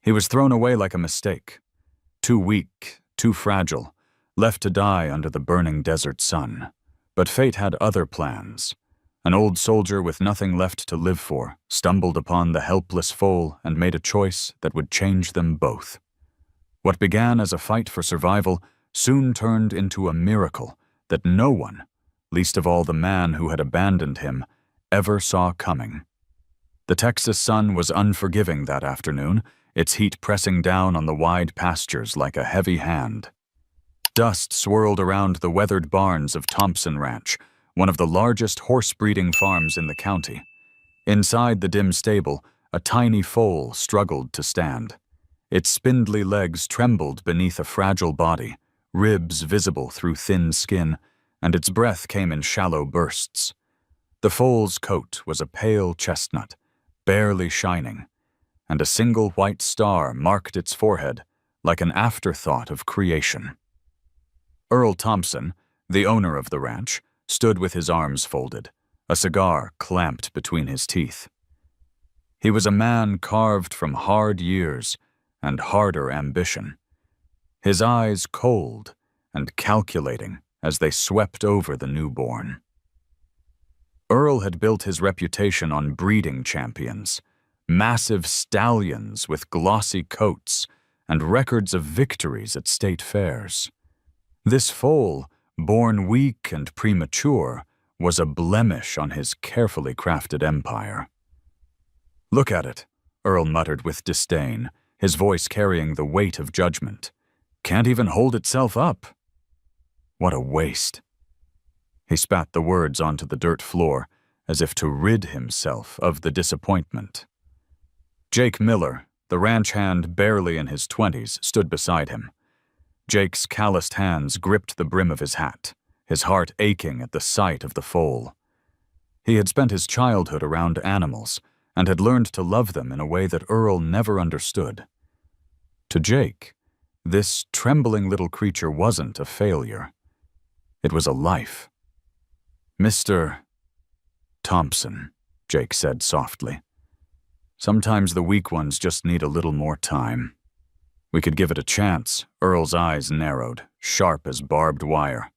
He was thrown away like a mistake. Too weak, too fragile, left to die under the burning desert sun. But fate had other plans. An old soldier with nothing left to live for stumbled upon the helpless foal and made a choice that would change them both. What began as a fight for survival soon turned into a miracle that no one, least of all the man who had abandoned him, ever saw coming. The Texas sun was unforgiving that afternoon, its heat pressing down on the wide pastures like a heavy hand. Dust swirled around the weathered barns of Thompson Ranch, one of the largest horse-breeding farms in the county. Inside the dim stable, a tiny foal struggled to stand. Its spindly legs trembled beneath a fragile body, ribs visible through thin skin, and its breath came in shallow bursts. The foal's coat was a pale chestnut, barely shining, and a single white star marked its forehead like an afterthought of creation. Earl Thompson, the owner of the ranch, stood with his arms folded, a cigar clamped between his teeth. He was a man carved from hard years and harder ambition, his eyes cold and calculating as they swept over the newborn. Earl had built his reputation on breeding champions, massive stallions with glossy coats and records of victories at state fairs. This foal, born weak and premature, was a blemish on his carefully crafted empire. "Look at it," Earl muttered with disdain, his voice carrying the weight of judgment. "Can't even hold itself up. What a waste." He spat the words onto the dirt floor, as if to rid himself of the disappointment. Jake Miller, the ranch hand barely in his 20s, stood beside him. Jake's calloused hands gripped the brim of his hat, his heart aching at the sight of the foal. He had spent his childhood around animals and had learned to love them in a way that Earl never understood. To Jake, this trembling little creature wasn't a failure. It was a life. "Mr. Thompson," Jake said softly. "Sometimes the weak ones just need a little more time." "We could give it a chance." Earl's eyes narrowed, sharp as barbed wire.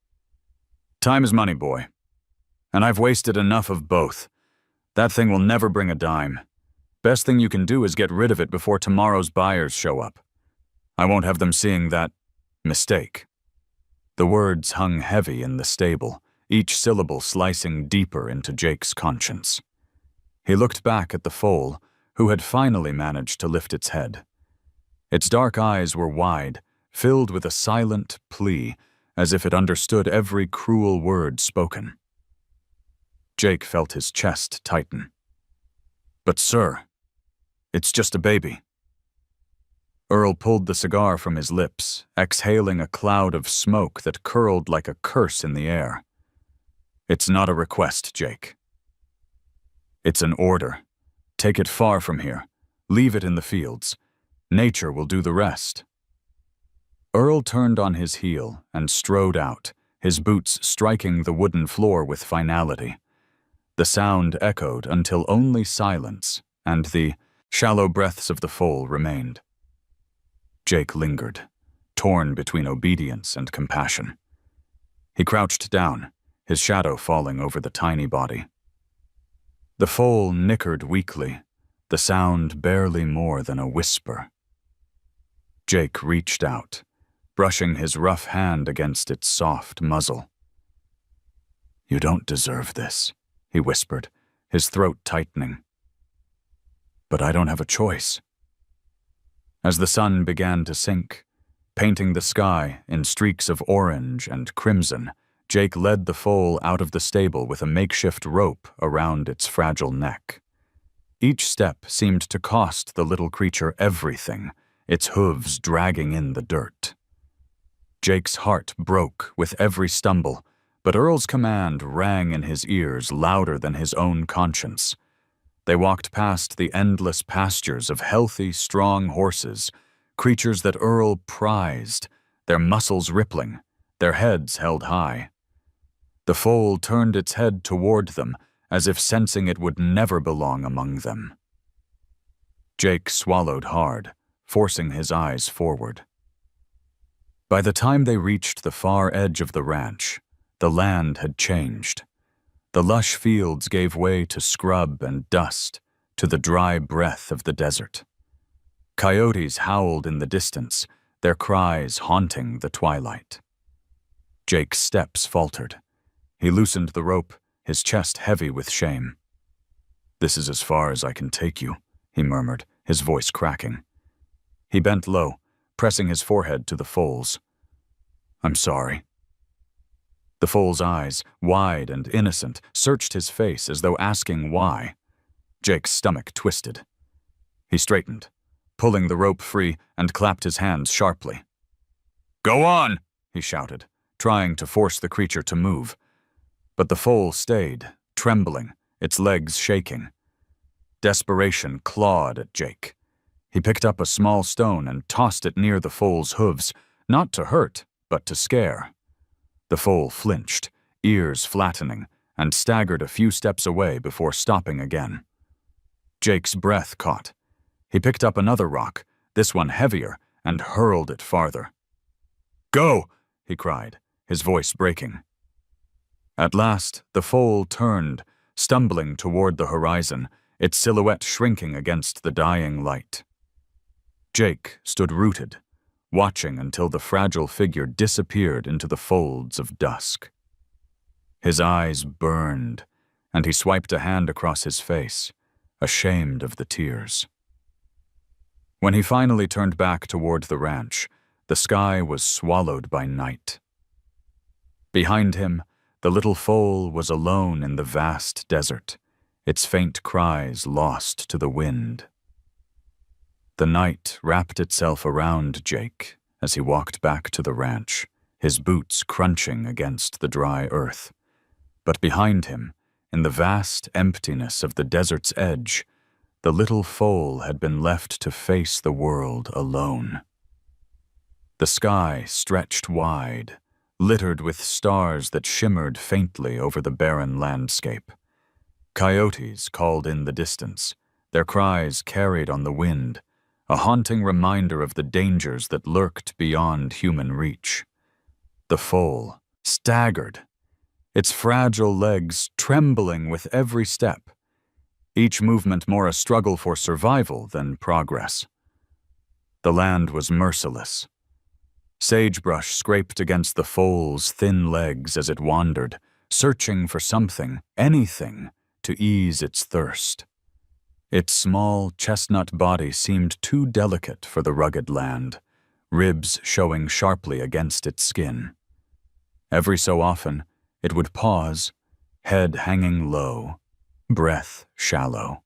"Time is money, boy. And I've wasted enough of both. That thing will never bring a dime. Best thing you can do is get rid of it before tomorrow's buyers show up. I won't have them seeing that mistake." The words hung heavy in the stable, each syllable slicing deeper into Jake's conscience. He looked back at the foal, who had finally managed to lift its head. Its dark eyes were wide, filled with a silent plea, as if it understood every cruel word spoken. Jake felt his chest tighten. "But sir, it's just a baby." Earl pulled the cigar from his lips, exhaling a cloud of smoke that curled like a curse in the air. "It's not a request, Jake. It's an order. Take it far from here. Leave it in the fields. Nature will do the rest." Earl turned on his heel and strode out, his boots striking the wooden floor with finality. The sound echoed until only silence and the shallow breaths of the foal remained. Jake lingered, torn between obedience and compassion. He crouched down, his shadow falling over the tiny body. The foal nickered weakly, the sound barely more than a whisper. Jake reached out, brushing his rough hand against its soft muzzle. "You don't deserve this," he whispered, his throat tightening. "But I don't have a choice." As the sun began to sink, painting the sky in streaks of orange and crimson, Jake led the foal out of the stable with a makeshift rope around its fragile neck. Each step seemed to cost the little creature everything, its hooves dragging in the dirt. Jake's heart broke with every stumble, but Earl's command rang in his ears louder than his own conscience. They walked past the endless pastures of healthy, strong horses, creatures that Earl prized, their muscles rippling, their heads held high. The foal turned its head toward them, as if sensing it would never belong among them. Jake swallowed hard, forcing his eyes forward. By the time they reached the far edge of the ranch, the land had changed. The lush fields gave way to scrub and dust, to the dry breath of the desert. Coyotes howled in the distance, their cries haunting the twilight. Jake's steps faltered. He loosened the rope, his chest heavy with shame. "This is as far as I can take you," he murmured, his voice cracking. He bent low, pressing his forehead to the foal's. "I'm sorry." The foal's eyes, wide and innocent, searched his face as though asking why. Jake's stomach twisted. He straightened, pulling the rope free, and clapped his hands sharply. "Go on!" he shouted, trying to force the creature to move. But the foal stayed, trembling, its legs shaking. Desperation clawed at Jake. He picked up a small stone and tossed it near the foal's hooves, not to hurt, but to scare. The foal flinched, ears flattening, and staggered a few steps away before stopping again. Jake's breath caught. He picked up another rock, this one heavier, and hurled it farther. "Go!" he cried, his voice breaking. At last, the foal turned, stumbling toward the horizon, its silhouette shrinking against the dying light. Jake stood rooted, watching until the fragile figure disappeared into the folds of dusk. His eyes burned, and he swiped a hand across his face, ashamed of the tears. When he finally turned back toward the ranch, the sky was swallowed by night. Behind him, the little foal was alone in the vast desert, its faint cries lost to the wind. The night wrapped itself around Jake as he walked back to the ranch, his boots crunching against the dry earth. But behind him, in the vast emptiness of the desert's edge, the little foal had been left to face the world alone. The sky stretched wide, littered with stars that shimmered faintly over the barren landscape. Coyotes called in the distance, their cries carried on the wind, a haunting reminder of the dangers that lurked beyond human reach. The foal staggered, its fragile legs trembling with every step, each movement more a struggle for survival than progress. The land was merciless. Sagebrush scraped against the foal's thin legs as it wandered, searching for something, anything, to ease its thirst. Its small, chestnut body seemed too delicate for the rugged land, ribs showing sharply against its skin. Every so often, it would pause, head hanging low, breath shallow.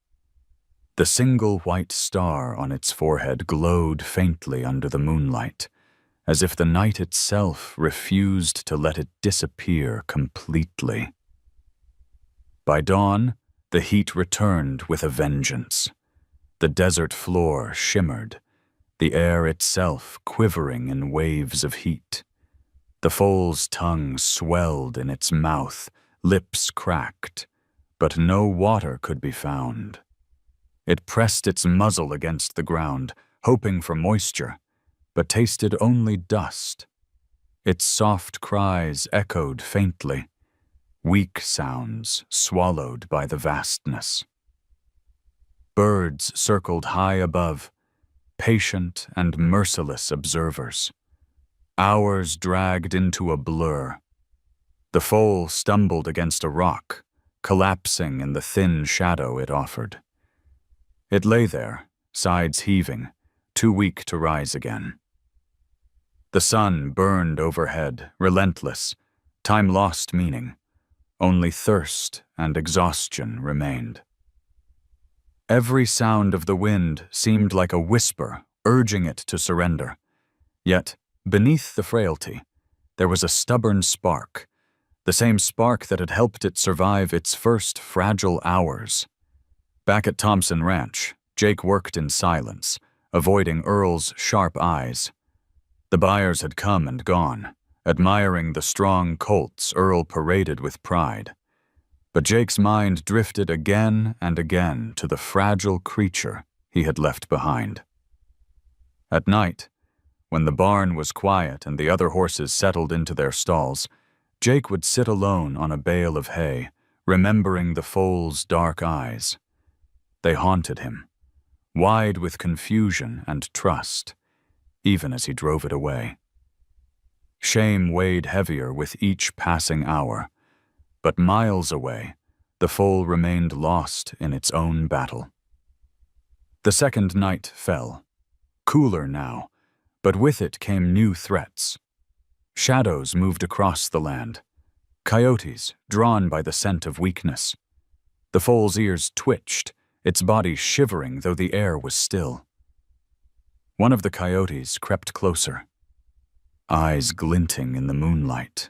The single white star on its forehead glowed faintly under the moonlight, as if the night itself refused to let it disappear completely. By dawn, the heat returned with a vengeance. The desert floor shimmered, the air itself quivering in waves of heat. The foal's tongue swelled in its mouth, lips cracked, but no water could be found. It pressed its muzzle against the ground, hoping for moisture, but tasted only dust. Its soft cries echoed faintly, weak sounds swallowed by the vastness. Birds circled high above, patient and merciless observers. Hours dragged into a blur. The foal stumbled against a rock, collapsing in the thin shadow it offered. It lay there, sides heaving, too weak to rise again. The sun burned overhead, relentless, time lost meaning. Only thirst and exhaustion remained. Every sound of the wind seemed like a whisper, urging it to surrender. Yet, beneath the frailty, there was a stubborn spark, the same spark that had helped it survive its first fragile hours. Back at Thompson Ranch, Jake worked in silence, avoiding Earl's sharp eyes. The buyers had come and gone, admiring the strong colts Earl paraded with pride. But Jake's mind drifted again and again to the fragile creature he had left behind. At night, when the barn was quiet and the other horses settled into their stalls, Jake would sit alone on a bale of hay, remembering the foal's dark eyes. They haunted him, wide with confusion and trust, even as he drove it away. Shame weighed heavier with each passing hour, but miles away, the foal remained lost in its own battle. The second night fell, cooler now, but with it came new threats. Shadows moved across the land, coyotes drawn by the scent of weakness. The foal's ears twitched, its body shivering though the air was still. One of the coyotes crept closer, eyes glinting in the moonlight.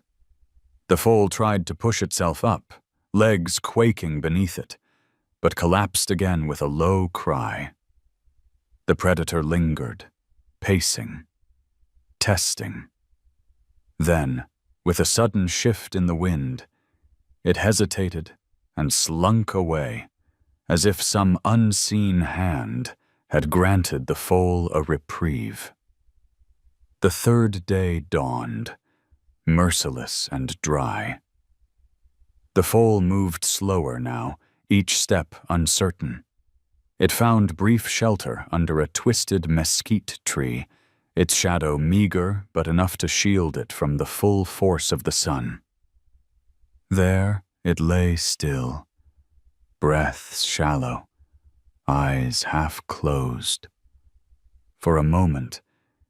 The foal tried to push itself up, legs quaking beneath it, but collapsed again with a low cry. The predator lingered, pacing, testing. Then, with a sudden shift in the wind, it hesitated and slunk away, as if some unseen hand had granted the foal a reprieve. The third day dawned, merciless and dry. The foal moved slower now, each step uncertain. It found brief shelter under a twisted mesquite tree, its shadow meager but enough to shield it from the full force of the sun. There it lay still, breaths shallow, eyes half closed. For a moment,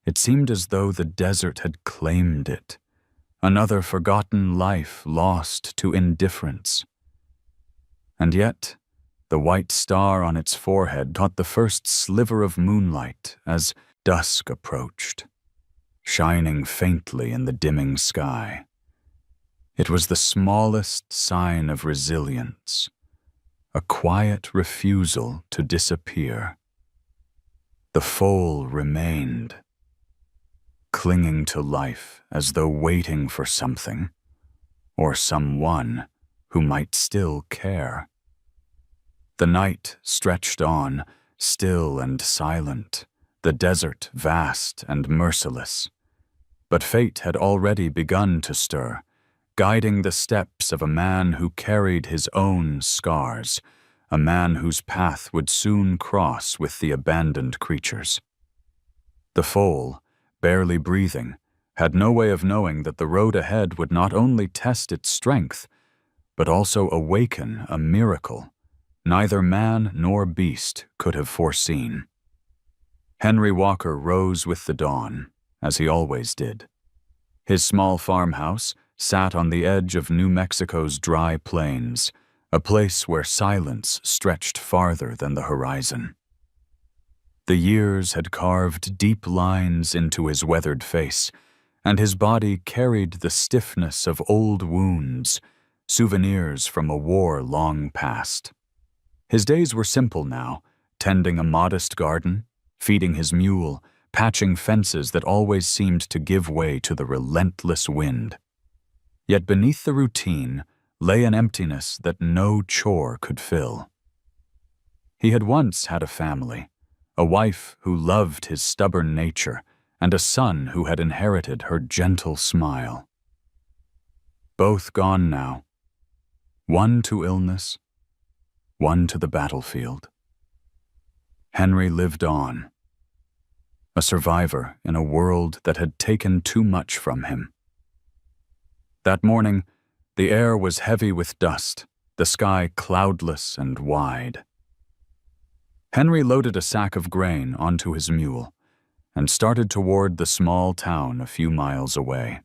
it seemed as though the desert had claimed it, another forgotten life lost to indifference. And yet, the white star on its forehead caught the first sliver of moonlight as dusk approached, shining faintly in the dimming sky. It was the smallest sign of resilience, a quiet refusal to disappear. The foal remained, clinging to life as though waiting for something, or someone who might still care. The night stretched on, still and silent, the desert vast and merciless. But fate had already begun to stir, guiding the steps of a man who carried his own scars, a man whose path would soon cross with the abandoned creatures. The foal, barely breathing, had no way of knowing that the road ahead would not only test its strength, but also awaken a miracle neither man nor beast could have foreseen. Henry Walker rose with the dawn, as he always did. His small farmhouse sat on the edge of New Mexico's dry plains, a place where silence stretched farther than the horizon. The years had carved deep lines into his weathered face, and his body carried the stiffness of old wounds, souvenirs from a war long past. His days were simple now, tending a modest garden, feeding his mule, patching fences that always seemed to give way to the relentless wind. Yet beneath the routine lay an emptiness that no chore could fill. He had once had a family, a wife who loved his stubborn nature, and a son who had inherited her gentle smile. Both gone now, one to illness, one to the battlefield. Henry lived on, a survivor in a world that had taken too much from him. That morning, the air was heavy with dust, the sky cloudless and wide. Henry loaded a sack of grain onto his mule and started toward the small town a few miles away.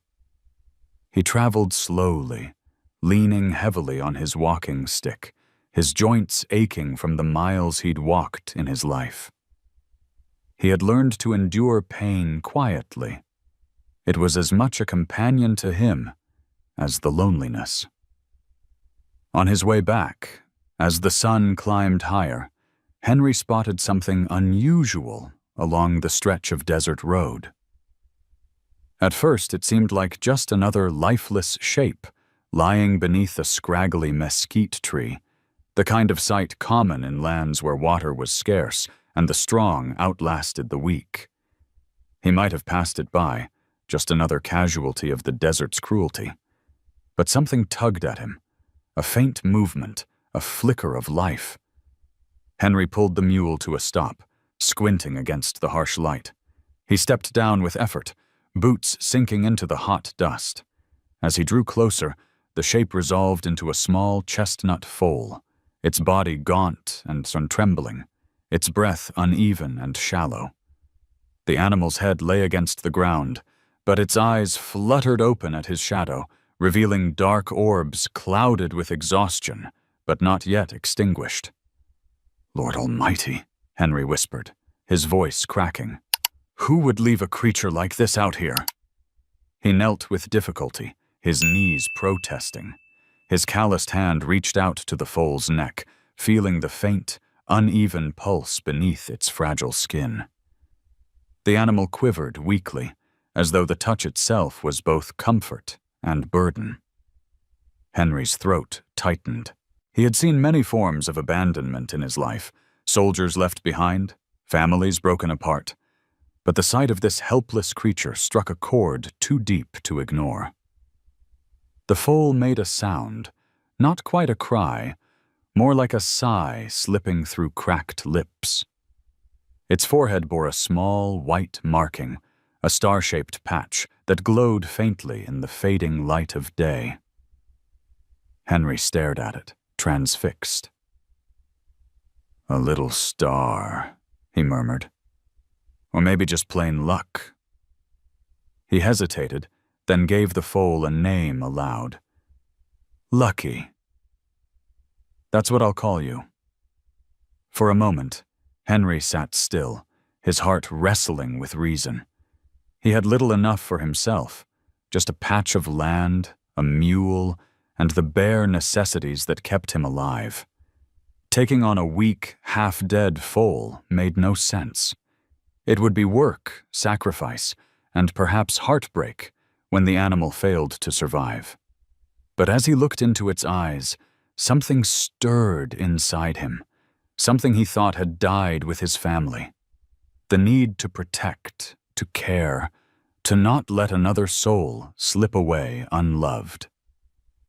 He traveled slowly, leaning heavily on his walking stick, his joints aching from the miles he'd walked in his life. He had learned to endure pain quietly. It was as much a companion to him as the loneliness. On his way back, as the sun climbed higher, Henry spotted something unusual along the stretch of desert road. At first, it seemed like just another lifeless shape lying beneath a scraggly mesquite tree, the kind of sight common in lands where water was scarce and the strong outlasted the weak. He might have passed it by, just another casualty of the desert's cruelty. But something tugged at him, a faint movement, a flicker of life. Henry pulled the mule to a stop, squinting against the harsh light. He stepped down with effort, boots sinking into the hot dust. As he drew closer, the shape resolved into a small chestnut foal, its body gaunt and trembling, its breath uneven and shallow. The animal's head lay against the ground, but its eyes fluttered open at his shadow, revealing dark orbs clouded with exhaustion, but not yet extinguished. "Lord Almighty," Henry whispered, his voice cracking. "Who would leave a creature like this out here?" He knelt with difficulty, his knees protesting. His calloused hand reached out to the foal's neck, feeling the faint, uneven pulse beneath its fragile skin. The animal quivered weakly, as though the touch itself was both comfort and burden. Henry's throat tightened. He had seen many forms of abandonment in his life, soldiers left behind, families broken apart, but the sight of this helpless creature struck a chord too deep to ignore. The foal made a sound, not quite a cry, more like a sigh slipping through cracked lips. Its forehead bore a small, white marking, a star-shaped patch that glowed faintly in the fading light of day. Henry stared at it, transfixed. "A little star," he murmured. "Or maybe just plain luck." He hesitated, then gave the foal a name aloud. "Lucky. That's what I'll call you." For a moment, Henry sat still, his heart wrestling with reason. He had little enough for himself, just a patch of land, a mule, and the bare necessities that kept him alive. Taking on a weak, half-dead foal made no sense. It would be work, sacrifice, and perhaps heartbreak when the animal failed to survive. But as he looked into its eyes, something stirred inside him, something he thought had died with his family. The need to protect, to care, to not let another soul slip away unloved.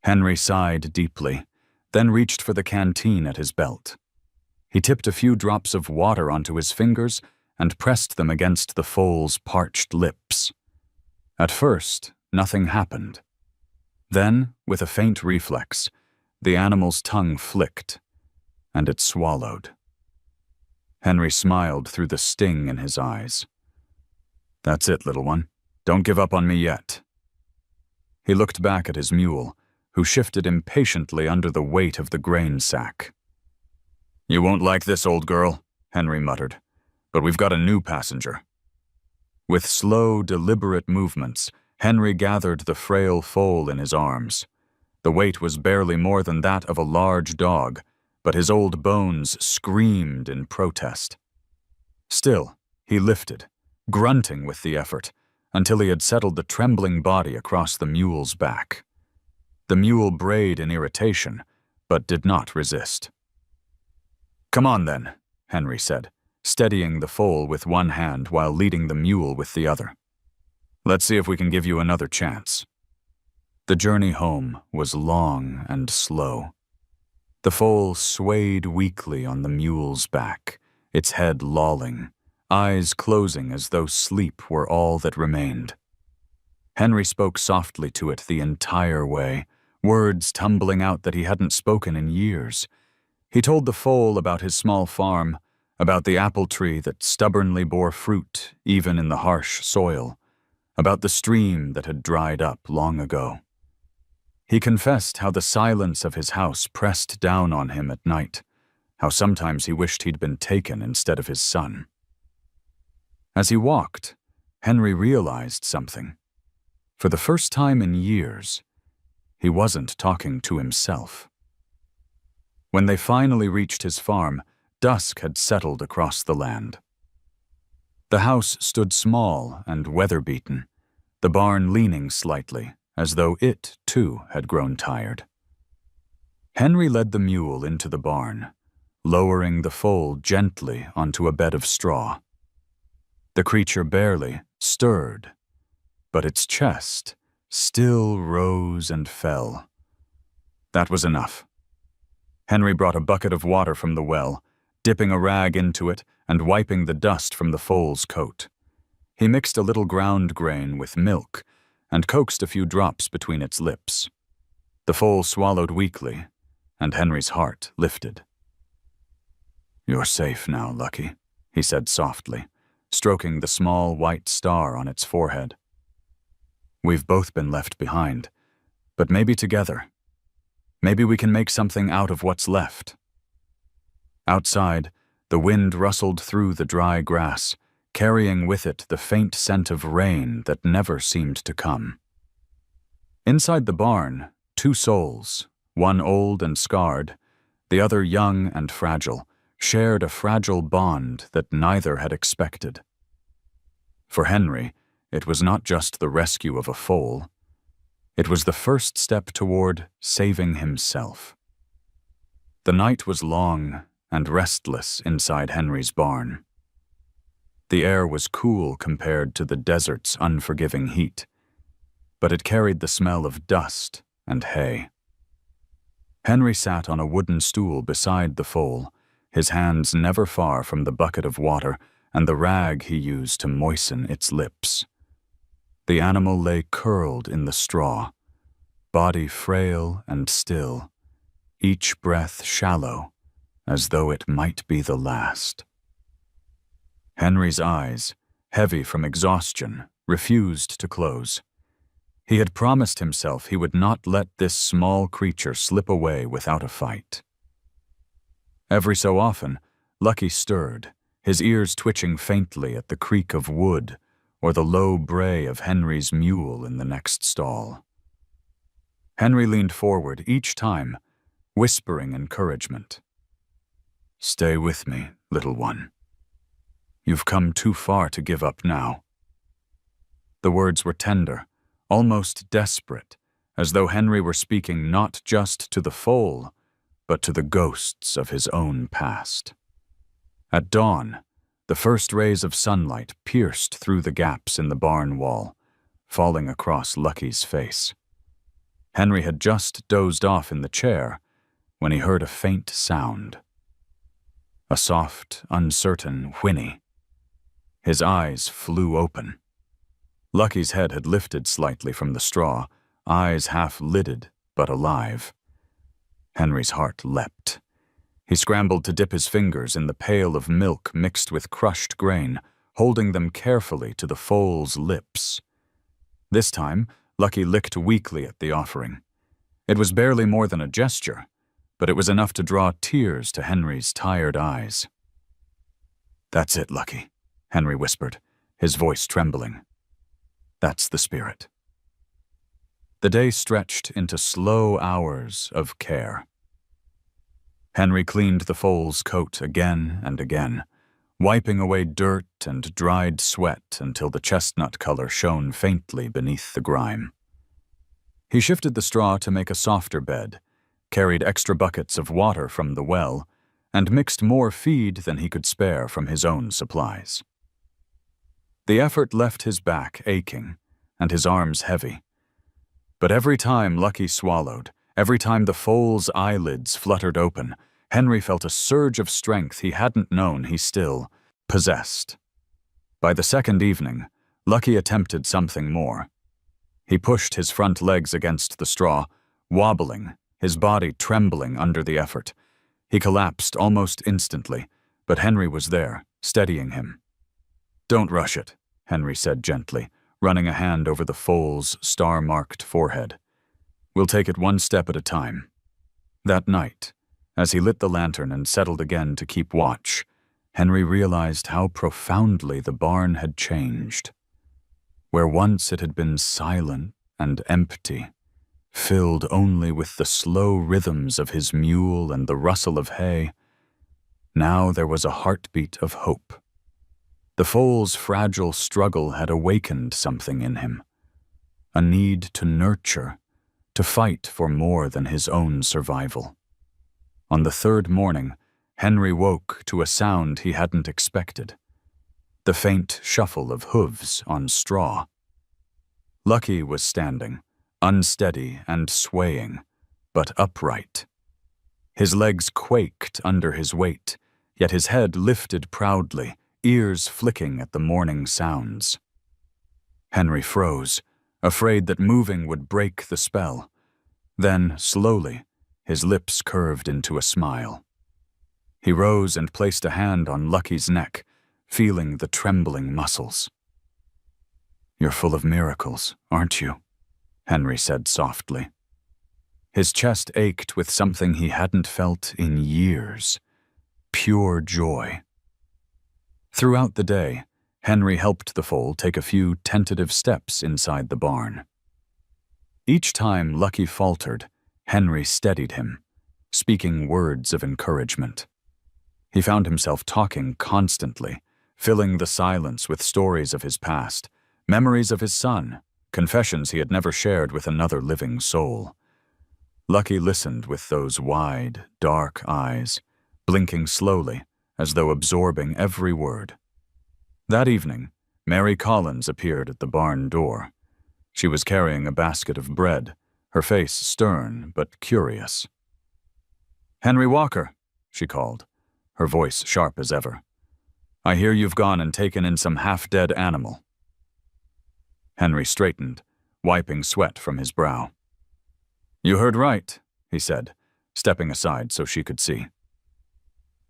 Henry sighed deeply, then reached for the canteen at his belt. He tipped a few drops of water onto his fingers and pressed them against the foal's parched lips. At first, nothing happened. Then, with a faint reflex, the animal's tongue flicked, and it swallowed. Henry smiled through the sting in his eyes. "That's it, little one. Don't give up on me yet." He looked back at his mule, who shifted impatiently under the weight of the grain sack. "You won't like this, old girl," Henry muttered, "but we've got a new passenger." With slow, deliberate movements, Henry gathered the frail foal in his arms. The weight was barely more than that of a large dog, but his old bones screamed in protest. Still, he lifted, grunting with the effort, until he had settled the trembling body across the mule's back. The mule brayed in irritation, but did not resist. "Come on then," Henry said, steadying the foal with one hand while leading the mule with the other. "Let's see if we can give you another chance." The journey home was long and slow. The foal swayed weakly on the mule's back, its head lolling, eyes closing as though sleep were all that remained. Henry spoke softly to it the entire way, words tumbling out that he hadn't spoken in years. He told the foal about his small farm, about the apple tree that stubbornly bore fruit even in the harsh soil, about the stream that had dried up long ago. He confessed how the silence of his house pressed down on him at night, how sometimes he wished he'd been taken instead of his son. As he walked, Henry realized something. For the first time in years, he wasn't talking to himself. When they finally reached his farm, dusk had settled across the land. The house stood small and weather-beaten, the barn leaning slightly, as though it, too, had grown tired. Henry led the mule into the barn, lowering the foal gently onto a bed of straw. The creature barely, stirred, but its chest still rose and fell. That was enough. Henry brought a bucket of water from the well, dipping a rag into it and wiping the dust from the foal's coat. He mixed a little ground grain with milk and coaxed a few drops between its lips. The foal swallowed weakly, and Henry's heart lifted. "You're safe now, Lucky," he said softly, stroking the small white star on its forehead. "We've both been left behind, but maybe together. Maybe we can make something out of what's left." Outside, the wind rustled through the dry grass, carrying with it the faint scent of rain that never seemed to come. Inside the barn, two souls, one old and scarred, the other young and fragile, shared a fragile bond that neither had expected. For Henry, it was not just the rescue of a foal. It was the first step toward saving himself. The night was long and restless inside Henry's barn. The air was cool compared to the desert's unforgiving heat, but it carried the smell of dust and hay. Henry sat on a wooden stool beside the foal, his hands never far from the bucket of water and the rag he used to moisten its lips. The animal lay curled in the straw, body frail and still, each breath shallow, as though it might be the last. Henry's eyes, heavy from exhaustion, refused to close. He had promised himself he would not let this small creature slip away without a fight. Every so often, Lucky stirred, his ears twitching faintly at the creak of wood or the low bray of Henry's mule in the next stall. Henry leaned forward each time, whispering encouragement. "Stay with me, little one. You've come too far to give up now." The words were tender, almost desperate, as though Henry were speaking not just to the foal, but to the ghosts of his own past. At dawn, the first rays of sunlight pierced through the gaps in the barn wall, falling across Lucky's face. Henry had just dozed off in the chair when he heard a faint sound. A soft, uncertain whinny. His eyes flew open. Lucky's head had lifted slightly from the straw, eyes half-lidded but alive. Henry's heart leapt. He scrambled to dip his fingers in the pail of milk mixed with crushed grain, holding them carefully to the foal's lips. This time, Lucky licked weakly at the offering. It was barely more than a gesture, but it was enough to draw tears to Henry's tired eyes. "That's it, Lucky," Henry whispered, his voice trembling. "That's the spirit." The day stretched into slow hours of care. Henry cleaned the foal's coat again and again, wiping away dirt and dried sweat until the chestnut color shone faintly beneath the grime. He shifted the straw to make a softer bed, carried extra buckets of water from the well, and mixed more feed than he could spare from his own supplies. The effort left his back aching and his arms heavy. But every time Lucky swallowed, every time the foal's eyelids fluttered open, Henry felt a surge of strength he hadn't known he still possessed. By the second evening, Lucky attempted something more. He pushed his front legs against the straw, wobbling, his body trembling under the effort. He collapsed almost instantly, but Henry was there, steadying him. "Don't rush it," Henry said gently, running a hand over the foal's star-marked forehead. "We'll take it one step at a time." That night, as he lit the lantern and settled again to keep watch, Henry realized how profoundly the barn had changed. Where once it had been silent and empty, filled only with the slow rhythms of his mule and the rustle of hay, now there was a heartbeat of hope. The foal's fragile struggle had awakened something in him, a need to nurture, to fight for more than his own survival. On the third morning, Henry woke to a sound he hadn't expected. the faint shuffle of hooves on straw. Lucky was standing, unsteady and swaying, but upright. His legs quaked under his weight, yet his head lifted proudly, ears flicking at the morning sounds. Henry froze, afraid that moving would break the spell. Then, slowly, his lips curved into a smile. He rose and placed a hand on Lucky's neck, feeling the trembling muscles. "You're full of miracles, aren't you?" Henry said softly. His chest ached with something he hadn't felt in years. Pure joy. Throughout the day, Henry helped the foal take a few tentative steps inside the barn. Each time Lucky faltered, Henry steadied him, speaking words of encouragement. He found himself talking constantly, filling the silence with stories of his past, memories of his son, confessions he had never shared with another living soul. Lucky listened with those wide, dark eyes, blinking slowly, as though absorbing every word. That evening, Mary Collins appeared at the barn door. She was carrying a basket of bread, her face stern but curious. "Henry Walker," she called, her voice sharp as ever. "I hear you've gone and taken in some half-dead animal." Henry straightened, wiping sweat from his brow. "You heard right," he said, stepping aside so she could see.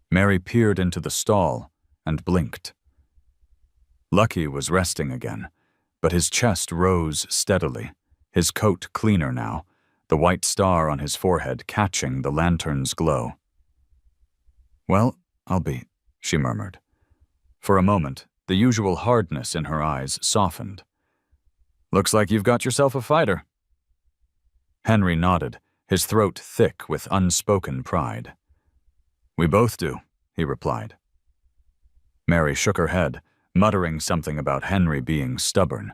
Mary peered into the stall and blinked. Lucky was resting again, but his chest rose steadily, his coat cleaner now, the white star on his forehead catching the lantern's glow. "Well, I'll be," she murmured. For a moment, the usual hardness in her eyes softened. "Looks like you've got yourself a fighter." Henry nodded, his throat thick with unspoken pride. "We both do," he replied. Mary shook her head, muttering something about Henry being stubborn,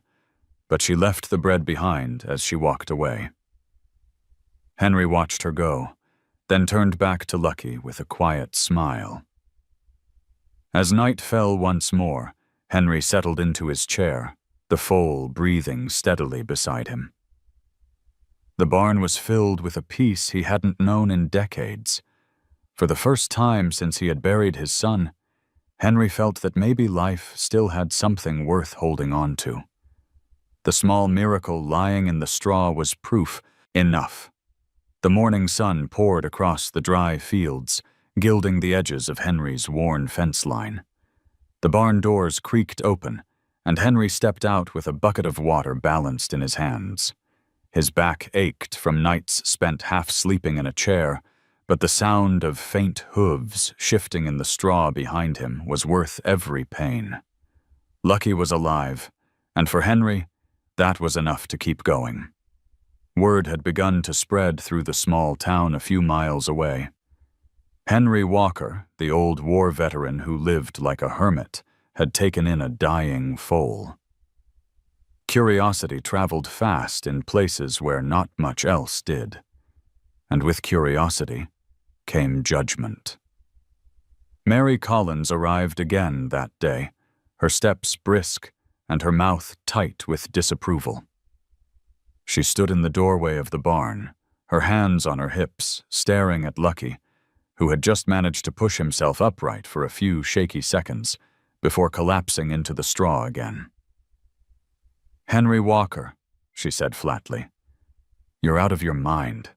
but she left the bread behind as she walked away. Henry watched her go, then turned back to Lucky with a quiet smile. As night fell once more, Henry settled into his chair, the foal breathing steadily beside him. The barn was filled with a peace he hadn't known in decades. For the first time since he had buried his son, Henry felt that maybe life still had something worth holding on to. The small miracle lying in the straw was proof enough. The morning sun poured across the dry fields, gilding the edges of Henry's worn fence line. The barn doors creaked open, and Henry stepped out with a bucket of water balanced in his hands. His back ached from nights spent half sleeping in a chair, but the sound of faint hooves shifting in the straw behind him was worth every pain. Lucky was alive, and for Henry, that was enough to keep going. Word had begun to spread through the small town a few miles away. Henry Walker, the old war veteran who lived like a hermit, had taken in a dying foal. Curiosity traveled fast in places where not much else did. And with curiosity came judgment. Mary Collins arrived again that day, her steps brisk and her mouth tight with disapproval. She stood in the doorway of the barn, her hands on her hips, staring at Lucky, who had just managed to push himself upright for a few shaky seconds before collapsing into the straw again. "Henry Walker," she said flatly, "you're out of your mind.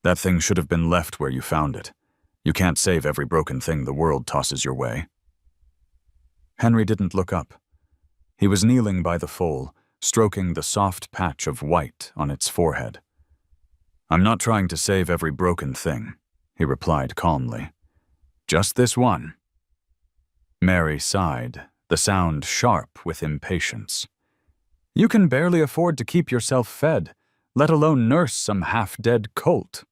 That thing should have been left where you found it. You can't save every broken thing the world tosses your way." Henry didn't look up. He was kneeling by the foal, stroking the soft patch of white on its forehead. "I'm not trying to save every broken thing," he replied calmly. "Just this one." Mary sighed, the sound sharp with impatience. "You can barely afford to keep yourself fed, let alone nurse some half-dead colt."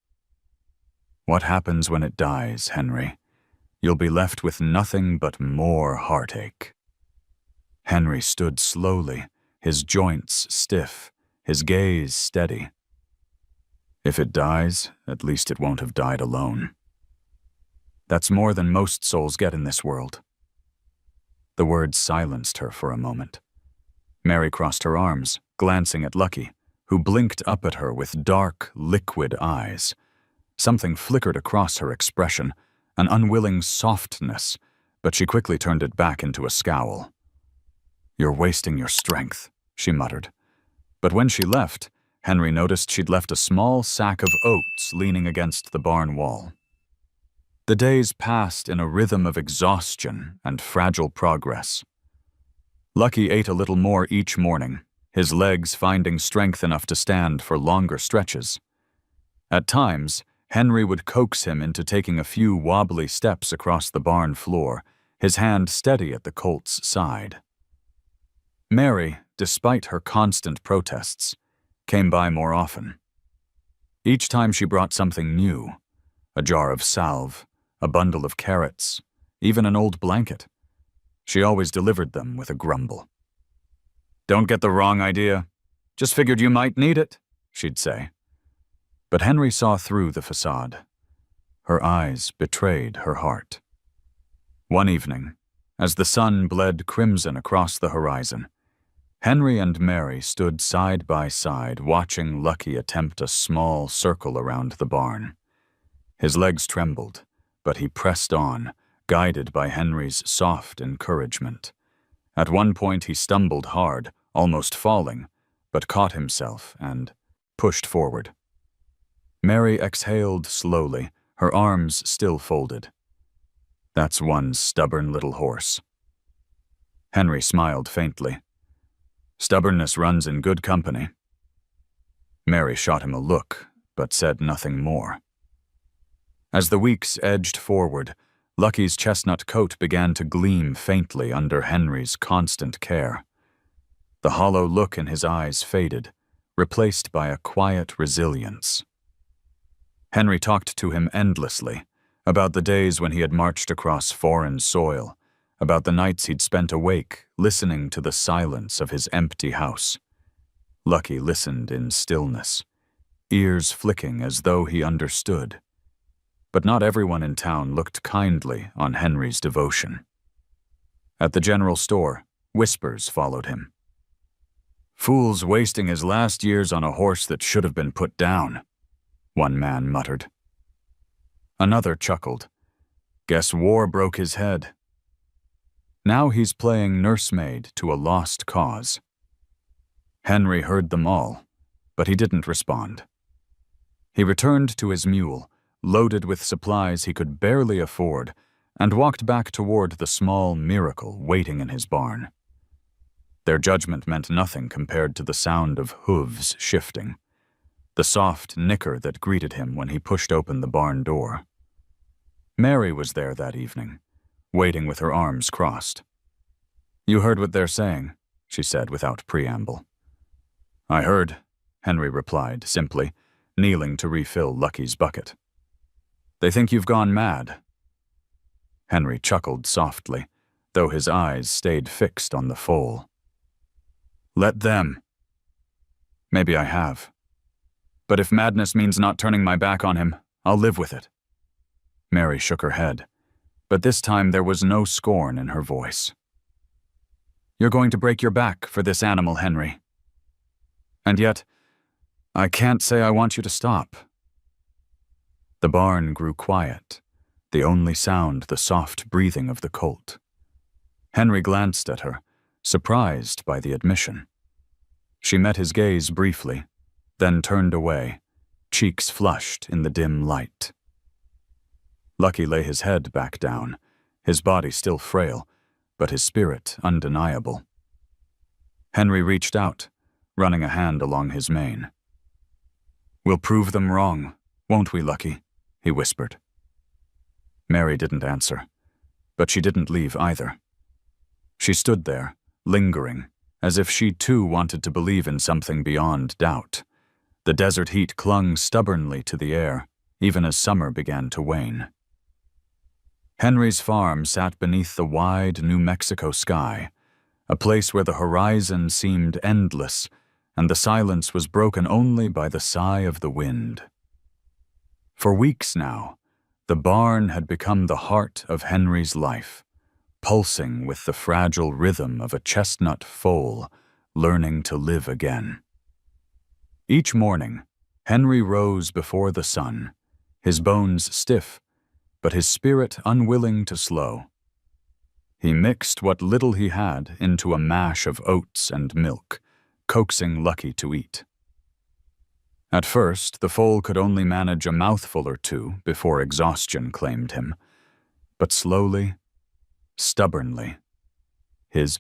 "What happens when it dies, Henry? You'll be left with nothing but more heartache." Henry stood slowly, his joints stiff, his gaze steady. "If it dies, at least it won't have died alone. That's more than most souls get in this world." The words silenced her for a moment. Mary crossed her arms, glancing at Lucky, who blinked up at her with dark, liquid eyes. Something flickered across her expression, an unwilling softness, but she quickly turned it back into a scowl. "You're wasting your strength," she muttered. But when she left, Henry noticed she'd left a small sack of oats leaning against the barn wall. The days passed in a rhythm of exhaustion and fragile progress. Lucky ate a little more each morning, his legs finding strength enough to stand for longer stretches. At times, Henry would coax him into taking a few wobbly steps across the barn floor, his hand steady at the colt's side. Mary, despite her constant protests, came by more often. Each time she brought something new, a jar of salve, a bundle of carrots, even an old blanket. She always delivered them with a grumble. "Don't get the wrong idea. Just figured you might need it," she'd say. But Henry saw through the facade. Her eyes betrayed her heart. One evening, as the sun bled crimson across the horizon, Henry and Mary stood side by side watching Lucky attempt a small circle around the barn. His legs trembled, but he pressed on, guided by Henry's soft encouragement. At one point he stumbled hard, almost falling, but caught himself and pushed forward. Mary exhaled slowly, her arms still folded. "That's one stubborn little horse." Henry smiled faintly. "Stubbornness runs in good company." Mary shot him a look, but said nothing more. As the weeks edged forward, Lucky's chestnut coat began to gleam faintly under Henry's constant care. The hollow look in his eyes faded, replaced by a quiet resilience. Henry talked to him endlessly, about the days when he had marched across foreign soil, about the nights he'd spent awake, listening to the silence of his empty house. Lucky listened in stillness, ears flicking as though he understood. But not everyone in town looked kindly on Henry's devotion. At the general store, whispers followed him. "Fool's wasting his last years on a horse that should have been put down," one man muttered. Another chuckled. "Guess war broke his head. Now he's playing nursemaid to a lost cause." Henry heard them all, but he didn't respond. He returned to his mule, loaded with supplies he could barely afford, and walked back toward the small miracle waiting in his barn. Their judgment meant nothing compared to the sound of hooves shifting, the soft nicker that greeted him when he pushed open the barn door. Mary was there that evening, waiting with her arms crossed. "You heard what they're saying," she said without preamble. "I heard," Henry replied simply, kneeling to refill Lucky's bucket. "They think you've gone mad." Henry chuckled softly, though his eyes stayed fixed on the foal. "Let them. Maybe I have. But if madness means not turning my back on him, I'll live with it." Mary shook her head, but this time there was no scorn in her voice. "You're going to break your back for this animal, Henry. And yet, I can't say I want you to stop." The barn grew quiet, the only sound the soft breathing of the colt. Henry glanced at her, surprised by the admission. She met his gaze briefly, then turned away, cheeks flushed in the dim light. Lucky lay his head back down, his body still frail, but his spirit undeniable. Henry reached out, running a hand along his mane. "We'll prove them wrong, won't we, Lucky?" he whispered. Mary didn't answer, but she didn't leave either. She stood there, lingering, as if she too wanted to believe in something beyond doubt. The desert heat clung stubbornly to the air, even as summer began to wane. Henry's farm sat beneath the wide New Mexico sky, a place where the horizon seemed endless, and the silence was broken only by the sigh of the wind. For weeks now, the barn had become the heart of Henry's life, pulsing with the fragile rhythm of a chestnut foal learning to live again. Each morning, Henry rose before the sun, his bones stiff, but his spirit unwilling to slow. He mixed what little he had into a mash of oats and milk, coaxing Lucky to eat. At first, the foal could only manage a mouthful or two before exhaustion claimed him, but slowly, stubbornly, his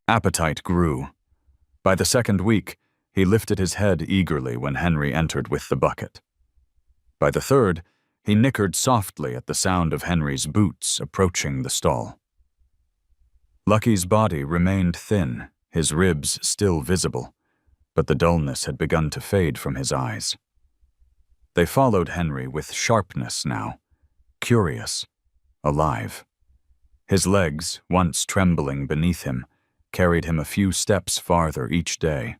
appetite grew. By the second week, he lifted his head eagerly when Henry entered with the bucket. By the third, he nickered softly at the sound of Henry's boots approaching the stall. Lucky's body remained thin, his ribs still visible, but the dullness had begun to fade from his eyes. They followed Henry with sharpness now, curious, alive. His legs, once trembling beneath him, carried him a few steps farther each day.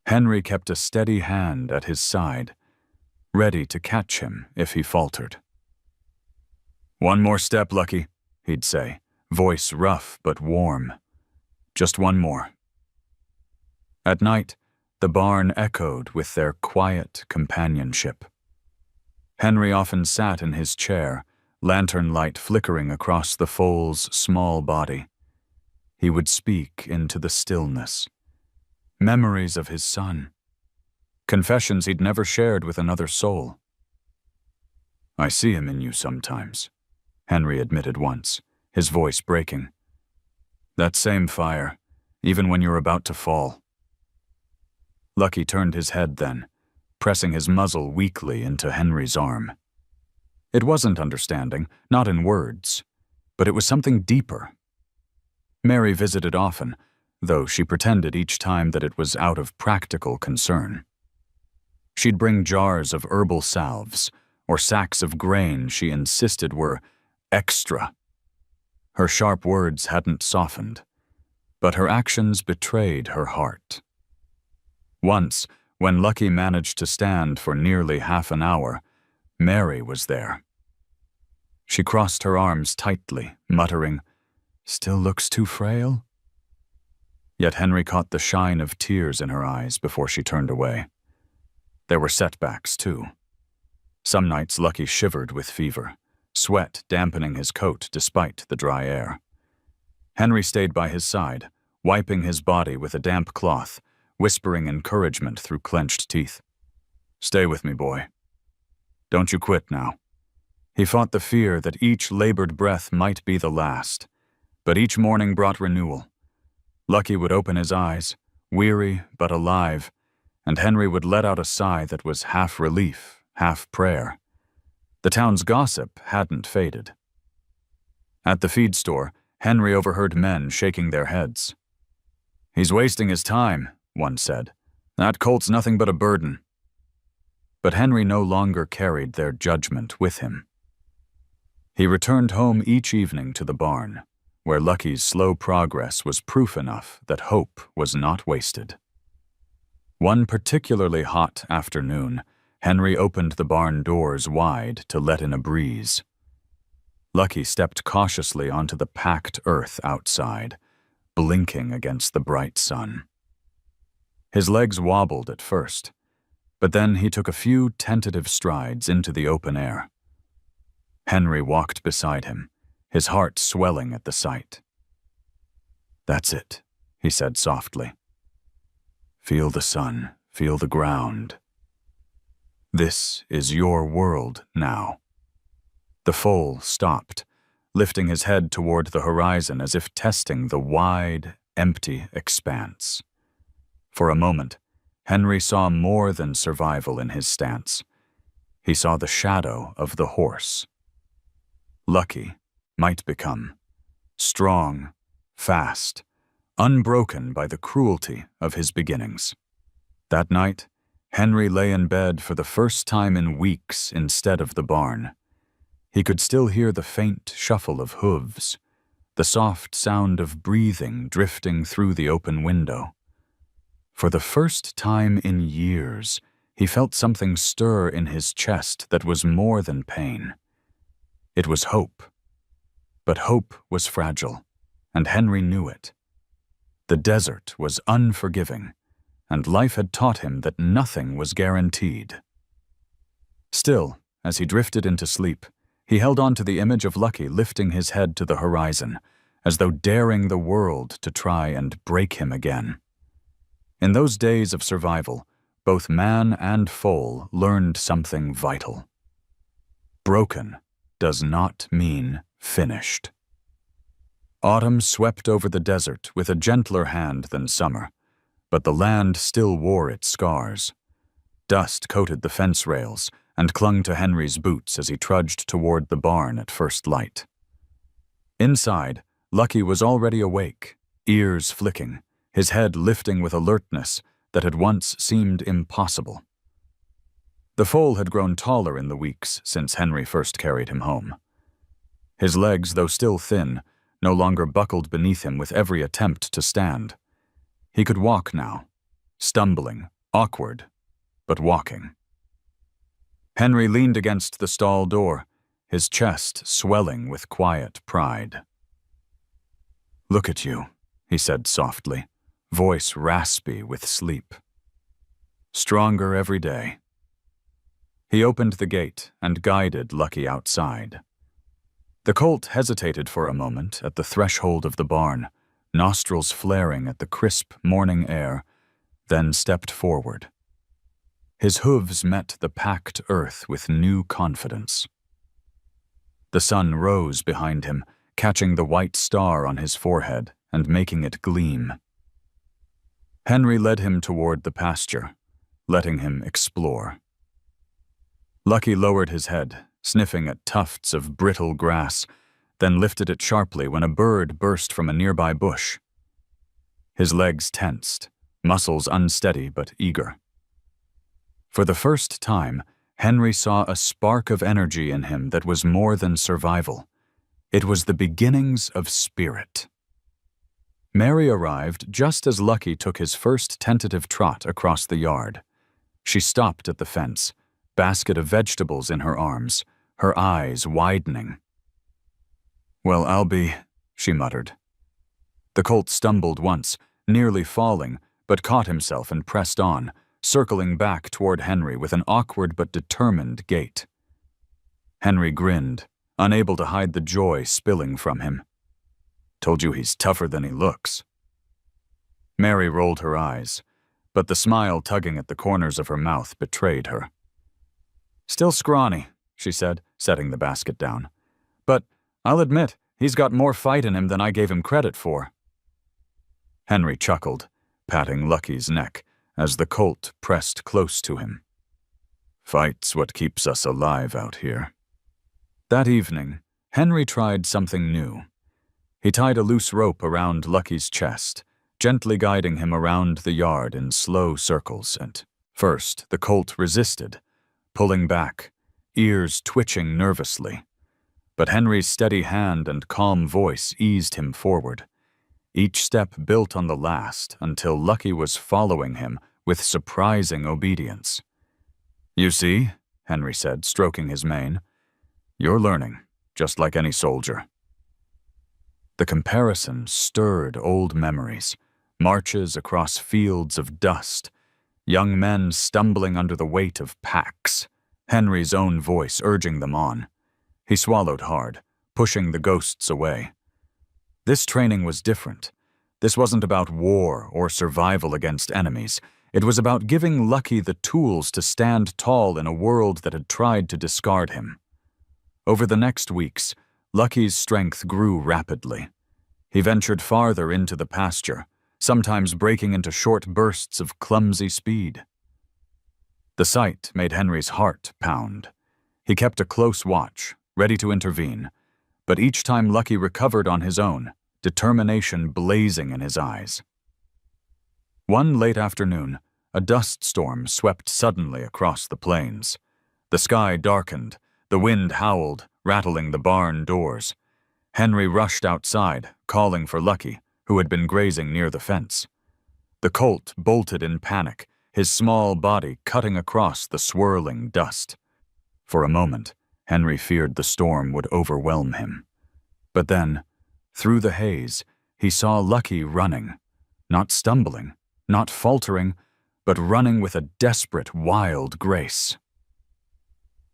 Henry kept a steady hand at his side, ready to catch him if he faltered. "One more step, Lucky," he'd say, voice rough but warm. "Just one more." At night, the barn echoed with their quiet companionship. Henry often sat in his chair, lantern light flickering across the foal's small body. He would speak into the stillness. Memories of his son. Confessions he'd never shared with another soul. "I see him in you sometimes," Henry admitted once, his voice breaking. "That same fire, even when you're about to fall." Lucky turned his head then, pressing his muzzle weakly into Henry's arm. It wasn't understanding, not in words, but it was something deeper. Mary visited often, though she pretended each time that it was out of practical concern. She'd bring jars of herbal salves, or sacks of grain she insisted were extra. Her sharp words hadn't softened, but her actions betrayed her heart. Once, when Lucky managed to stand for nearly half an hour, Mary was there. She crossed her arms tightly, muttering, "Still looks too frail?" Yet Henry caught the shine of tears in her eyes before she turned away. There were setbacks, too. Some nights Lucky shivered with fever, sweat dampening his coat despite the dry air. Henry stayed by his side, wiping his body with a damp cloth, whispering encouragement through clenched teeth. "Stay with me, boy. Don't you quit now." He fought the fear that each labored breath might be the last, but each morning brought renewal. Lucky would open his eyes, weary but alive, and Henry would let out a sigh that was half relief, half prayer. The town's gossip hadn't faded. At the feed store, Henry overheard men shaking their heads. "He's wasting his time," one said. "That colt's nothing but a burden." But Henry no longer carried their judgment with him. He returned home each evening to the barn, where Lucky's slow progress was proof enough that hope was not wasted. One particularly hot afternoon, Henry opened the barn doors wide to let in a breeze. Lucky stepped cautiously onto the packed earth outside, blinking against the bright sun. His legs wobbled at first, but then he took a few tentative strides into the open air. Henry walked beside him, his heart swelling at the sight. "That's it," he said softly. "Feel the sun, feel the ground. This is your world now." The foal stopped, lifting his head toward the horizon as if testing the wide, empty expanse. For a moment, Henry saw more than survival in his stance. He saw the shadow of the horse. Lucky might become strong, fast, unbroken by the cruelty of his beginnings. That night, Henry lay in bed for the first time in weeks instead of the barn. He could still hear the faint shuffle of hooves, the soft sound of breathing drifting through the open window. For the first time in years, he felt something stir in his chest that was more than pain. It was hope. But hope was fragile, and Henry knew it. The desert was unforgiving, and life had taught him that nothing was guaranteed. Still, as he drifted into sleep, he held on to the image of Lucky lifting his head to the horizon, as though daring the world to try and break him again. In those days of survival, both man and foal learned something vital. Broken does not mean finished. Autumn swept over the desert with a gentler hand than summer, but the land still wore its scars. Dust coated the fence rails and clung to Henry's boots as he trudged toward the barn at first light. Inside, Lucky was already awake, ears flicking, his head lifting with alertness that had once seemed impossible. The foal had grown taller in the weeks since Henry first carried him home. His legs, though still thin, no longer buckled beneath him with every attempt to stand. He could walk now, stumbling, awkward, but walking. Henry leaned against the stall door, his chest swelling with quiet pride. "Look at you," he said softly, voice raspy with sleep. "Stronger every day." He opened the gate and guided Lucky outside. The colt hesitated for a moment at the threshold of the barn, nostrils flaring at the crisp morning air, then stepped forward. His hooves met the packed earth with new confidence. The sun rose behind him, catching the white star on his forehead and making it gleam. Henry led him toward the pasture, letting him explore. Lucky lowered his head, sniffing at tufts of brittle grass, then lifted it sharply when a bird burst from a nearby bush. His legs tensed, muscles unsteady but eager. For the first time, Henry saw a spark of energy in him that was more than survival. It was the beginnings of spirit. Mary arrived just as Lucky took his first tentative trot across the yard. She stopped at the fence, basket of vegetables in her arms, her eyes widening. "Well, I'll be," she muttered. The colt stumbled once, nearly falling, but caught himself and pressed on, circling back toward Henry with an awkward but determined gait. Henry grinned, unable to hide the joy spilling from him. "Told you he's tougher than he looks." Mary rolled her eyes, but the smile tugging at the corners of her mouth betrayed her. "Still scrawny," she said, setting the basket down. "But I'll admit, he's got more fight in him than I gave him credit for." Henry chuckled, patting Lucky's neck as the colt pressed close to him. "Fight's what keeps us alive out here." That evening, Henry tried something new. He tied a loose rope around Lucky's chest, gently guiding him around the yard in slow circles, and first the colt resisted, pulling back, ears twitching nervously. But Henry's steady hand and calm voice eased him forward. Each step built on the last until Lucky was following him with surprising obedience. "You see," Henry said, stroking his mane, "you're learning, just like any soldier." The comparison stirred old memories, marches across fields of dust, young men stumbling under the weight of packs, Henry's own voice urging them on. He swallowed hard, pushing the ghosts away. This training was different. This wasn't about war or survival against enemies. It was about giving Lucky the tools to stand tall in a world that had tried to discard him. Over the next weeks, Lucky's strength grew rapidly. He ventured farther into the pasture, sometimes breaking into short bursts of clumsy speed. The sight made Henry's heart pound. He kept a close watch, ready to intervene, but each time Lucky recovered on his own, determination blazing in his eyes. One late afternoon, a dust storm swept suddenly across the plains. The sky darkened, the wind howled, rattling the barn doors. Henry rushed outside, calling for Lucky, who had been grazing near the fence. The colt bolted in panic, his small body cutting across the swirling dust. For a moment, Henry feared the storm would overwhelm him. But then, through the haze, he saw Lucky running, not stumbling, not faltering, but running with a desperate, wild grace.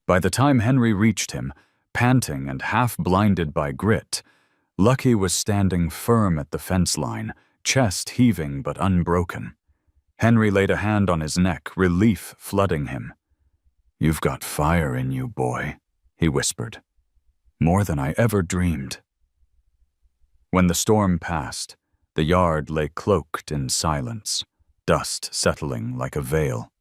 By the time Henry reached him, panting and half-blinded by grit, Lucky was standing firm at the fence line, chest heaving but unbroken. Henry laid a hand on his neck, relief flooding him. "You've got fire in you, boy," he whispered. "More than I ever dreamed." When the storm passed, the yard lay cloaked in silence, dust settling like a veil.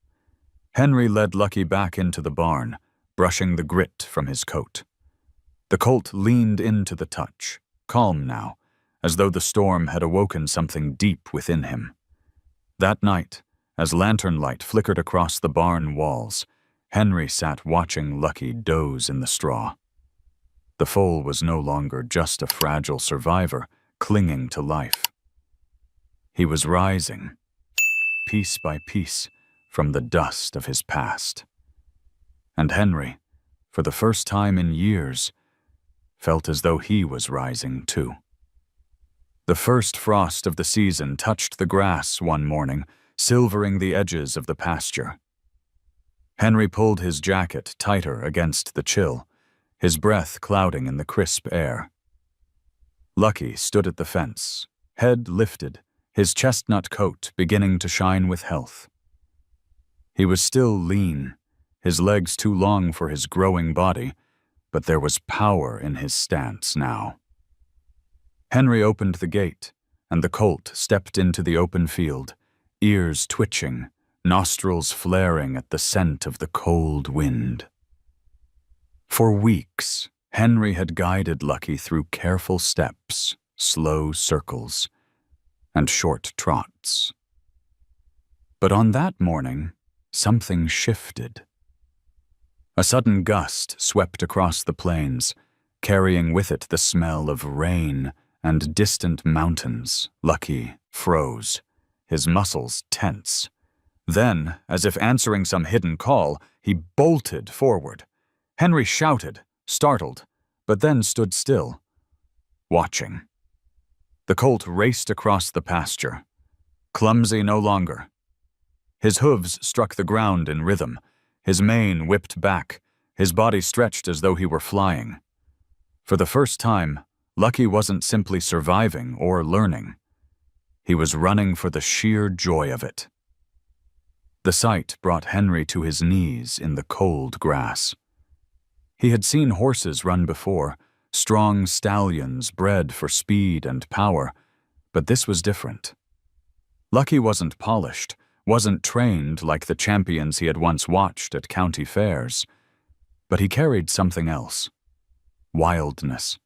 Henry led Lucky back into the barn, brushing the grit from his coat. The colt leaned into the touch, calm now, as though the storm had awoken something deep within him. That night, as lantern light flickered across the barn walls, Henry sat watching Lucky doze in the straw. The foal was no longer just a fragile survivor clinging to life. He was rising, piece by piece, from the dust of his past. And Henry, for the first time in years, felt as though he was rising too. The first frost of the season touched the grass one morning, silvering the edges of the pasture. Henry pulled his jacket tighter against the chill, his breath clouding in the crisp air. Lucky stood at the fence, head lifted, his chestnut coat beginning to shine with health. He was still lean, his legs too long for his growing body, but there was power in his stance now. Henry opened the gate, and the colt stepped into the open field, ears twitching, nostrils flaring at the scent of the cold wind. For weeks, Henry had guided Lucky through careful steps, slow circles, and short trots. But on that morning, something shifted. A sudden gust swept across the plains, carrying with it the smell of rain and distant mountains. Lucky froze, his muscles tense. Then, as if answering some hidden call, he bolted forward. Henry shouted, startled, but then stood still, watching. The colt raced across the pasture, clumsy no longer. His hooves struck the ground in rhythm, his mane whipped back, his body stretched as though he were flying. For the first time, Lucky wasn't simply surviving or learning. He was running for the sheer joy of it. The sight brought Henry to his knees in the cold grass. He had seen horses run before, strong stallions bred for speed and power, but this was different. Lucky wasn't polished, wasn't trained like the champions he had once watched at county fairs, but he carried something else. Wildness.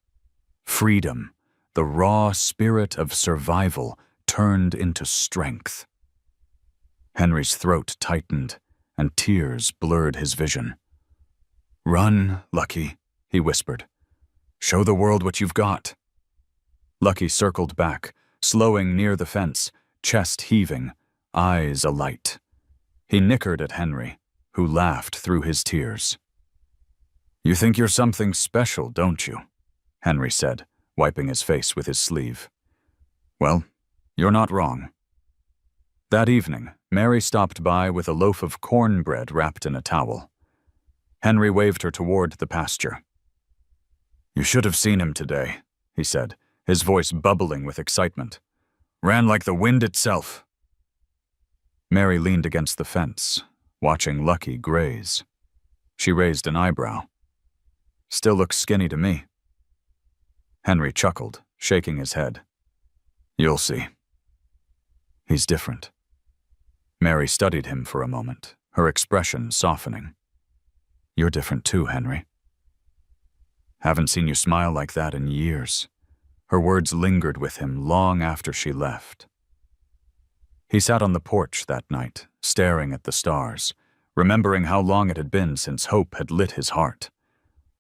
Freedom, the raw spirit of survival turned into strength. Henry's throat tightened, and tears blurred his vision. "Run, Lucky," he whispered. "Show the world what you've got." Lucky circled back, slowing near the fence, chest heaving, eyes alight. He nickered at Henry, who laughed through his tears. "You think you're something special, don't you?" Henry said, wiping his face with his sleeve. "Well, you're not wrong." That evening, Mary stopped by with a loaf of cornbread wrapped in a towel. Henry waved her toward the pasture. "You should have seen him today," he said, his voice bubbling with excitement. "Ran like the wind itself." Mary leaned against the fence, watching Lucky graze. She raised an eyebrow. "Still looks skinny to me." Henry chuckled, shaking his head. "You'll see. He's different." Mary studied him for a moment, her expression softening. "You're different too, Henry." "Haven't seen you smile like that in years." Her words lingered with him long after she left. He sat on the porch that night, staring at the stars, remembering how long it had been since hope had lit his heart.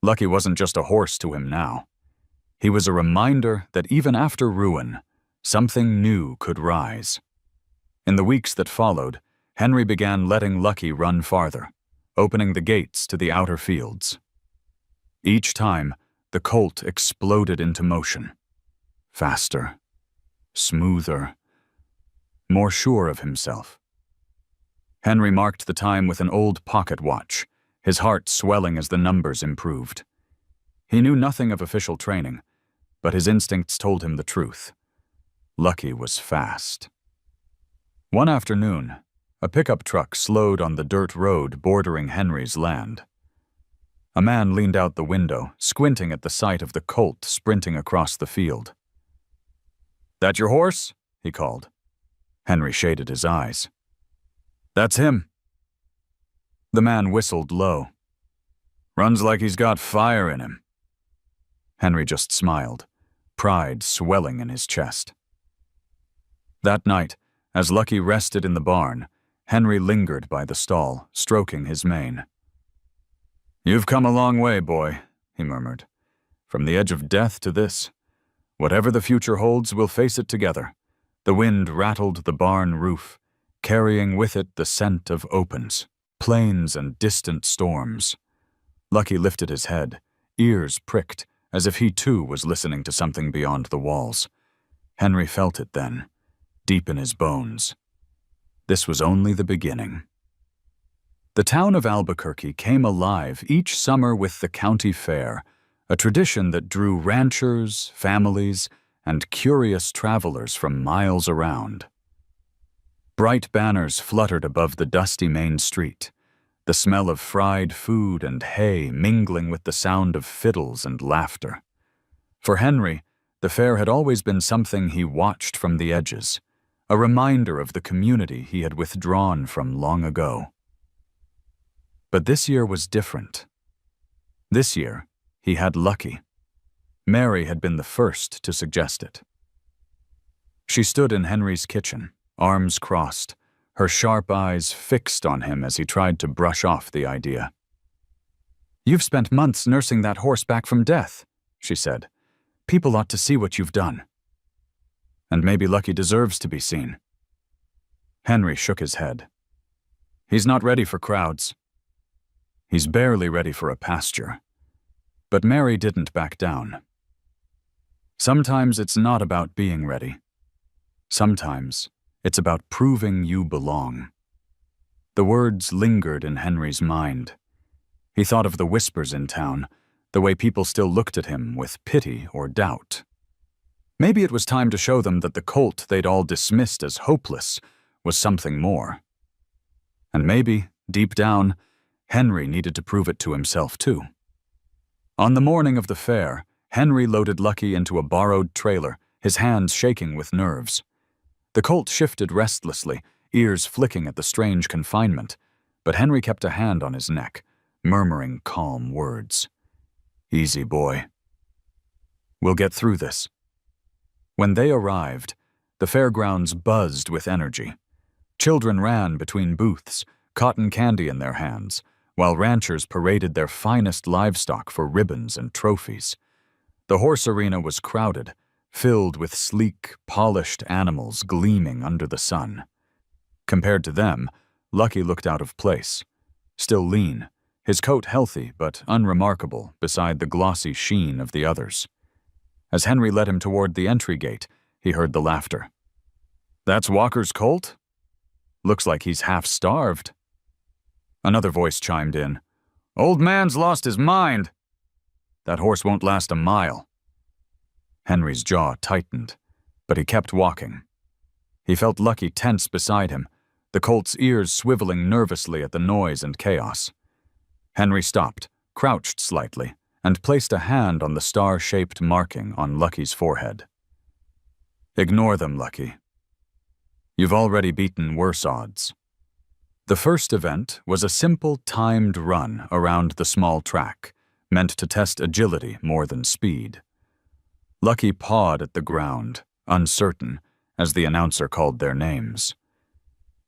Lucky wasn't just a horse to him now. He was a reminder that even after ruin, something new could rise. In the weeks that followed, Henry began letting Lucky run farther, opening the gates to the outer fields. Each time, the colt exploded into motion. Faster, smoother, more sure of himself. Henry marked the time with an old pocket watch, his heart swelling as the numbers improved. He knew nothing of official training, but his instincts told him the truth. Lucky was fast. One afternoon, a pickup truck slowed on the dirt road bordering Henry's land. A man leaned out the window, squinting at the sight of the colt sprinting across the field. "That your horse?" he called. Henry shaded his eyes. "That's him." The man whistled low. "Runs like he's got fire in him." Henry just smiled, pride swelling in his chest. That night, as Lucky rested in the barn, Henry lingered by the stall, stroking his mane. "You've come a long way, boy," he murmured. "From the edge of death to this. Whatever the future holds, we'll face it together." The wind rattled the barn roof, carrying with it the scent of opens, plains, and distant storms. Lucky lifted his head, ears pricked, as if he too was listening to something beyond the walls. Henry felt it then, deep in his bones. This was only the beginning. The town of Albuquerque came alive each summer with the county fair, a tradition that drew ranchers, families, and curious travelers from miles around. Bright banners fluttered above the dusty main street, the smell of fried food and hay mingling with the sound of fiddles and laughter. For Henry, the fair had always been something he watched from the edges, a reminder of the community he had withdrawn from long ago. But this year was different. This year, he had Lucky. Mary had been the first to suggest it. She stood in Henry's kitchen, arms crossed, her sharp eyes fixed on him as he tried to brush off the idea. "You've spent months nursing that horse back from death," she said. "People ought to see what you've done." "And maybe Lucky deserves to be seen." Henry shook his head. "He's not ready for crowds. He's barely ready for a pasture." But Mary didn't back down. "Sometimes it's not about being ready. Sometimes it's about proving you belong." The words lingered in Henry's mind. He thought of the whispers in town, the way people still looked at him with pity or doubt. Maybe it was time to show them that the colt they'd all dismissed as hopeless was something more. And maybe, deep down, Henry needed to prove it to himself too. On the morning of the fair, Henry loaded Lucky into a borrowed trailer, his hands shaking with nerves. The colt shifted restlessly, ears flicking at the strange confinement, but Henry kept a hand on his neck, murmuring calm words. "Easy, boy. We'll get through this." When they arrived, the fairgrounds buzzed with energy. Children ran between booths, cotton candy in their hands, while ranchers paraded their finest livestock for ribbons and trophies. The horse arena was crowded, filled with sleek, polished animals gleaming under the sun. Compared to them, Lucky looked out of place. Still lean, his coat healthy but unremarkable beside the glossy sheen of the others. As Henry led him toward the entry gate, he heard the laughter. "That's Walker's colt? Looks like he's half-starved." Another voice chimed in. "Old man's lost his mind. That horse won't last a mile." Henry's jaw tightened, but he kept walking. He felt Lucky tense beside him, the colt's ears swiveling nervously at the noise and chaos. Henry stopped, crouched slightly, and placed a hand on the star-shaped marking on Lucky's forehead. "Ignore them, Lucky. You've already beaten worse odds." The first event was a simple timed run around the small track, meant to test agility more than speed. Lucky pawed at the ground, uncertain, as the announcer called their names.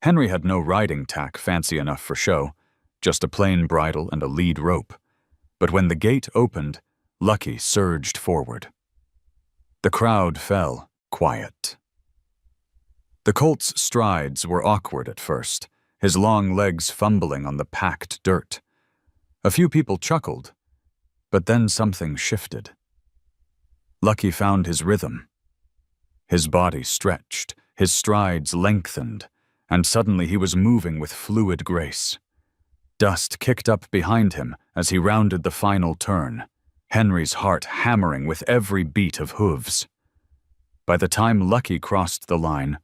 Henry had no riding tack fancy enough for show, just a plain bridle and a lead rope. But when the gate opened, Lucky surged forward. The crowd fell quiet. The colt's strides were awkward at first, his long legs fumbling on the packed dirt. A few people chuckled. But then something shifted. Lucky found his rhythm. His body stretched, his strides lengthened, and suddenly he was moving with fluid grace. Dust kicked up behind him as he rounded the final turn, Henry's heart hammering with every beat of hooves. By the time Lucky crossed the line,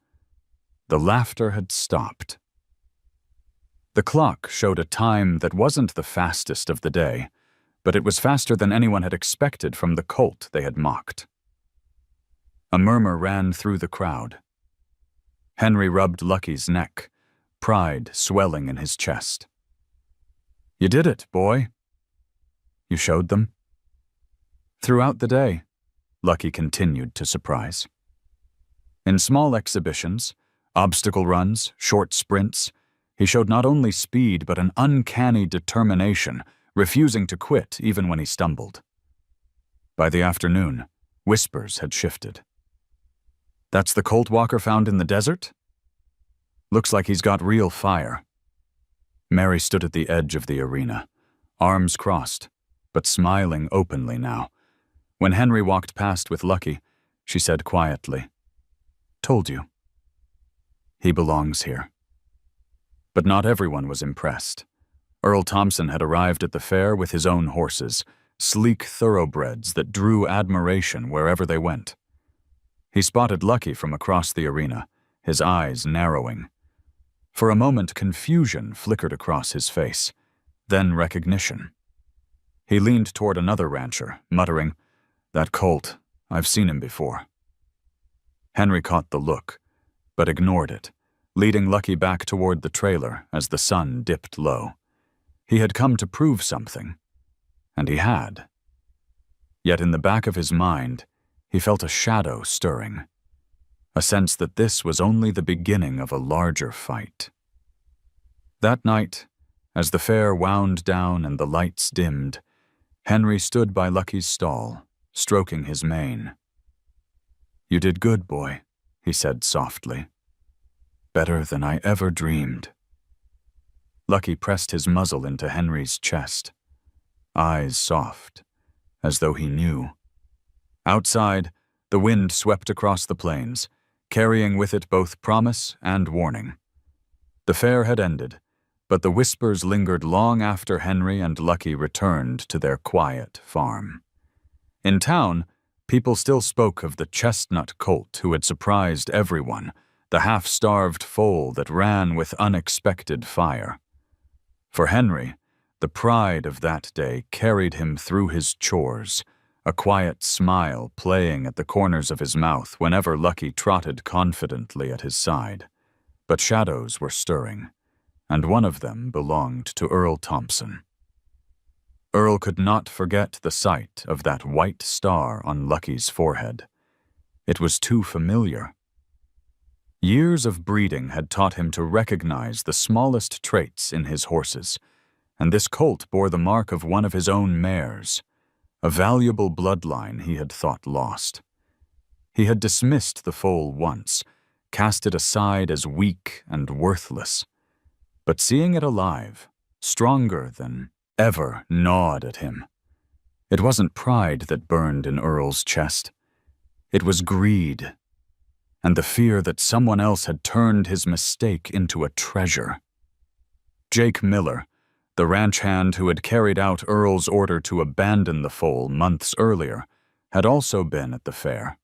the laughter had stopped. The clock showed a time that wasn't the fastest of the day, but it was faster than anyone had expected from the colt they had mocked. A murmur ran through the crowd. Henry rubbed Lucky's neck, pride swelling in his chest. "You did it, boy." "You showed them?" "Throughout the day," Lucky continued to surprise. In small exhibitions, obstacle runs, short sprints, he showed not only speed but an uncanny determination, refusing to quit even when he stumbled. By the afternoon, whispers had shifted. "That's the colt walker found in the desert? Looks like he's got real fire." Mary stood at the edge of the arena, arms crossed, but smiling openly now. When Henry walked past with Lucky, she said quietly, "Told you. He belongs here." But not everyone was impressed. Earl Thompson had arrived at the fair with his own horses, sleek thoroughbreds that drew admiration wherever they went. He spotted Lucky from across the arena, his eyes narrowing. For a moment, confusion flickered across his face, then recognition. He leaned toward another rancher, muttering, "That colt, I've seen him before." Henry caught the look, but ignored it, leading Lucky back toward the trailer as the sun dipped low. He had come to prove something, and he had. Yet in the back of his mind, he felt a shadow stirring, a sense that this was only the beginning of a larger fight. That night, as the fair wound down and the lights dimmed, Henry stood by Lucky's stall, stroking his mane. "You did good, boy," he said softly. "Better than I ever dreamed." Lucky pressed his muzzle into Henry's chest, eyes soft, as though he knew. Outside, the wind swept across the plains, carrying with it both promise and warning. The fair had ended, but the whispers lingered long after Henry and Lucky returned to their quiet farm. In town, people still spoke of the chestnut colt who had surprised everyone, the half-starved foal that ran with unexpected fire. For Henry, the pride of that day carried him through his chores, a quiet smile playing at the corners of his mouth whenever Lucky trotted confidently at his side. But shadows were stirring, and one of them belonged to Earl Thompson. Earl could not forget the sight of that white star on Lucky's forehead. It was too familiar. Years of breeding had taught him to recognize the smallest traits in his horses, and this colt bore the mark of one of his own mares, a valuable bloodline he had thought lost. He had dismissed the foal once, cast it aside as weak and worthless. But seeing it alive, stronger than ever, gnawed at him. It wasn't pride that burned in Earl's chest. It was greed, and the fear that someone else had turned his mistake into a treasure. Jake Miller, the ranch hand who had carried out Earl's order to abandon the foal months earlier, had also been at the fair.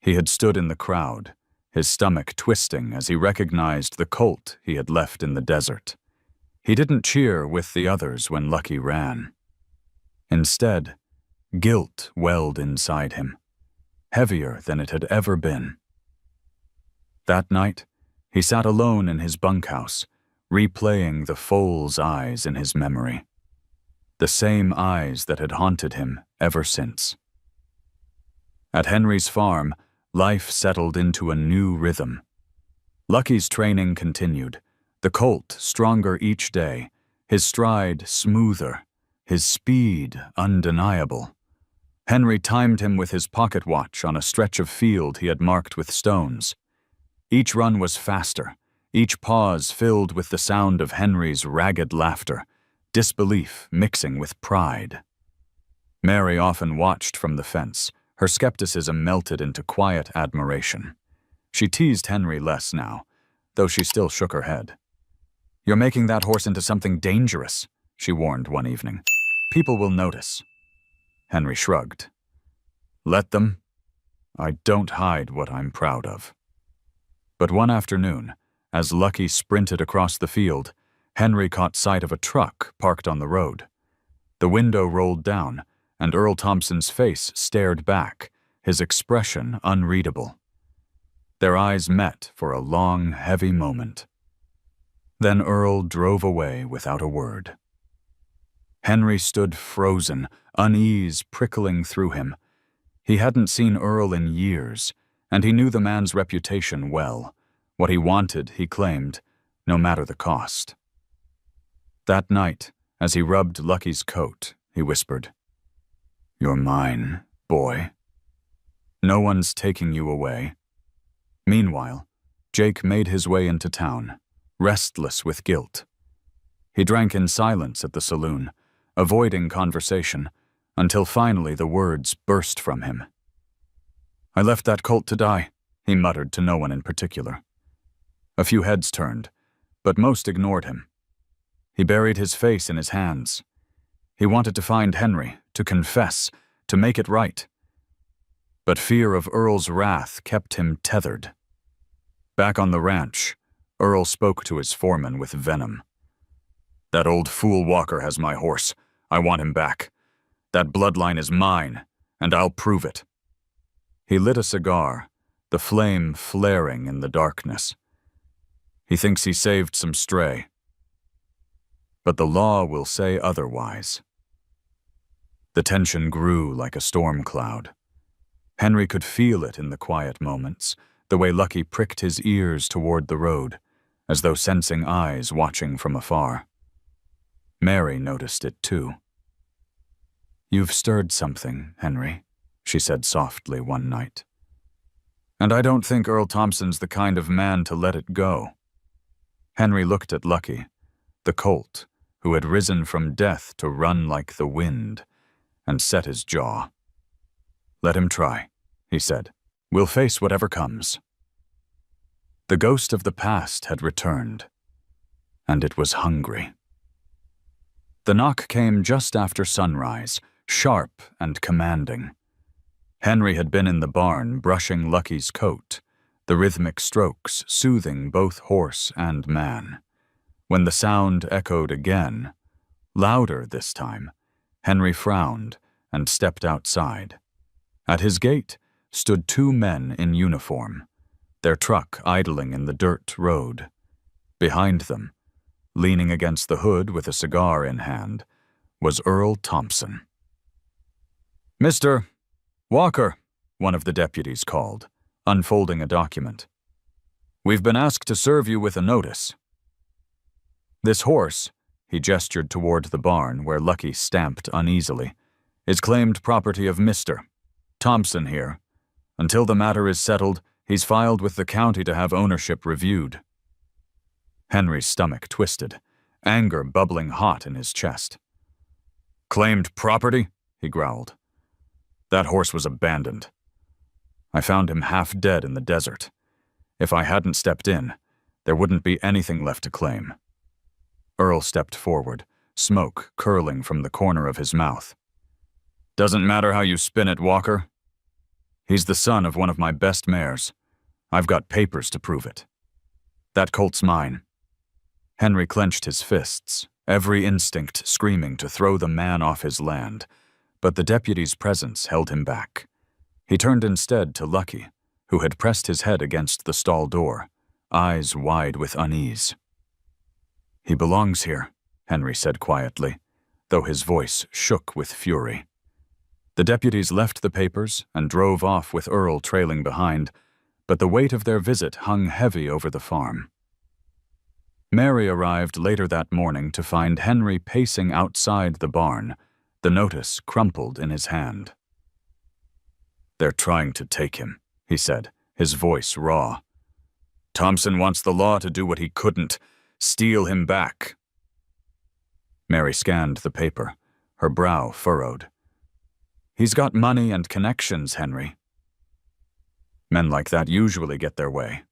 He had stood in the crowd, his stomach twisting as he recognized the colt he had left in the desert. He didn't cheer with the others when Lucky ran. Instead, guilt welled inside him, heavier than it had ever been. That night, he sat alone in his bunkhouse, replaying the foal's eyes in his memory, the same eyes that had haunted him ever since. At Henry's farm, life settled into a new rhythm. Lucky's training continued, the colt stronger each day, his stride smoother, his speed undeniable. Henry timed him with his pocket watch on a stretch of field he had marked with stones. Each run was faster, each pause filled with the sound of Henry's ragged laughter, disbelief mixing with pride. Mary often watched from the fence. Her skepticism melted into quiet admiration. She teased Henry less now, though she still shook her head. "You're making that horse into something dangerous," she warned one evening. "People will notice." Henry shrugged. "Let them. I don't hide what I'm proud of." But one afternoon, as Lucky sprinted across the field, Henry caught sight of a truck parked on the road. The window rolled down, and Earl Thompson's face stared back, his expression unreadable. Their eyes met for a long, heavy moment. Then Earl drove away without a word. Henry stood frozen, unease prickling through him. He hadn't seen Earl in years, and he knew the man's reputation well. What he wanted, he claimed, no matter the cost. That night, as he rubbed Lucky's coat, he whispered, "You're mine, boy. No one's taking you away." Meanwhile, Jake made his way into town, restless with guilt. He drank in silence at the saloon, avoiding conversation, until finally the words burst from him. "I left that colt to die," he muttered to no one in particular. A few heads turned, but most ignored him. He buried his face in his hands. He wanted to find Henry, to confess, to make it right. But fear of Earl's wrath kept him tethered. Back on the ranch, Earl spoke to his foreman with venom. "That old fool Walker has my horse. I want him back. That bloodline is mine, and I'll prove it." He lit a cigar, the flame flaring in the darkness. He thinks he saved some stray. But the law will say otherwise. The tension grew like a storm cloud. Henry could feel it in the quiet moments, the way Lucky pricked his ears toward the road, as though sensing eyes watching from afar. Mary noticed it too. "You've stirred something, Henry," she said softly one night. "And I don't think Earl Thompson's the kind of man to let it go." Henry looked at Lucky, the colt, who had risen from death to run like the wind, and set his jaw. "Let him try," he said. "We'll face whatever comes." The ghost of the past had returned, and it was hungry. The knock came just after sunrise, sharp and commanding. Henry had been in the barn brushing Lucky's coat, the rhythmic strokes soothing both horse and man. When the sound echoed again, louder this time, Henry frowned and stepped outside. At his gate stood two men in uniform, their truck idling in the dirt road. Behind them, leaning against the hood with a cigar in hand, was Earl Thompson. "Mr. Walker," one of the deputies called, unfolding a document. "We've been asked to serve you with a notice. This horse," he gestured toward the barn where Lucky stamped uneasily, "is claimed property of Mr. Thompson here. Until the matter is settled, he's filed with the county to have ownership reviewed." Henry's stomach twisted, anger bubbling hot in his chest. "Claimed property?" he growled. "That horse was abandoned. I found him half dead in the desert. If I hadn't stepped in, there wouldn't be anything left to claim." Earl stepped forward, smoke curling from the corner of his mouth. "Doesn't matter how you spin it, Walker. He's the son of one of my best mares. I've got papers to prove it. That colt's mine." Henry clenched his fists, every instinct screaming to throw the man off his land, but the deputy's presence held him back. He turned instead to Lucky, who had pressed his head against the stall door, eyes wide with unease. "He belongs here," Henry said quietly, though his voice shook with fury. The deputies left the papers and drove off with Earl trailing behind, but the weight of their visit hung heavy over the farm. Mary arrived later that morning to find Henry pacing outside the barn, the notice crumpled in his hand. "They're trying to take him," he said, his voice raw. "Thompson wants the law to do what he couldn't, steal him back." Mary scanned the paper, her brow furrowed. He's got money and connections, Henry. Men like that usually get their way.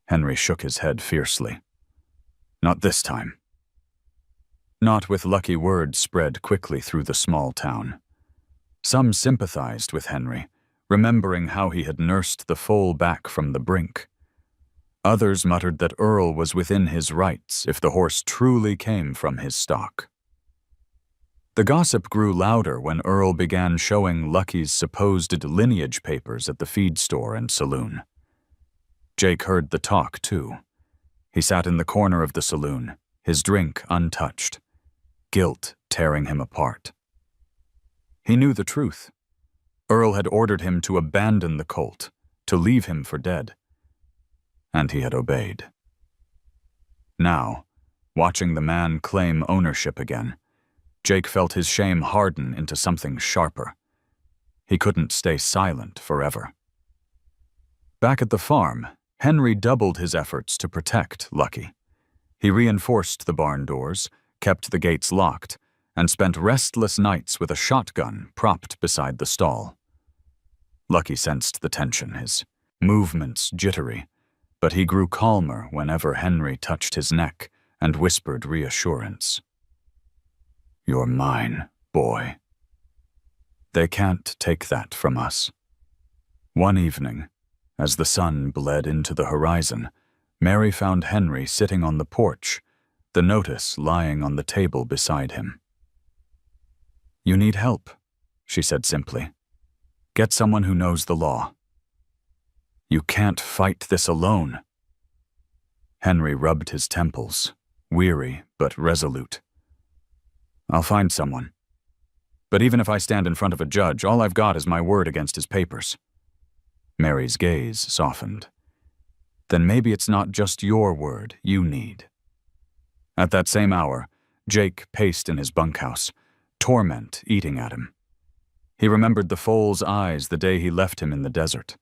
Henry shook his head fiercely. Not this time. Not with lucky word spread quickly through the small town. Some sympathized with Henry, remembering how he had nursed the foal back from the brink. Others muttered that Earl was within his rights if the horse truly came from his stock. The gossip grew louder when Earl began showing Lucky's supposed lineage papers at the feed store and saloon. Jake heard the talk, too. He sat in the corner of the saloon, his drink untouched, guilt tearing him apart. He knew the truth. Earl had ordered him to abandon the colt, to leave him for dead. And he had obeyed. Now, watching the man claim ownership again, Jake felt his shame harden into something sharper. He couldn't stay silent forever. Back at the farm, Henry doubled his efforts to protect Lucky. He reinforced the barn doors, kept the gates locked, and spent restless nights with a shotgun propped beside the stall. Lucky sensed the tension, his movements jittery, but he grew calmer whenever Henry touched his neck and whispered reassurance. "You're mine, boy." They can't take that from us. One evening, as the sun bled into the horizon, Mary found Henry sitting on the porch, the notice lying on the table beside him. "You need help," she said simply. "Get someone who knows the law." "You can't fight this alone." Henry rubbed his temples, weary but resolute. "I'll find someone. But even if I stand in front of a judge, all I've got is my word against his papers." Mary's gaze softened. "Then maybe it's not just your word you need." At that same hour, Jake paced in his bunkhouse, torment eating at him. He remembered the foal's eyes the day he left him in the desert.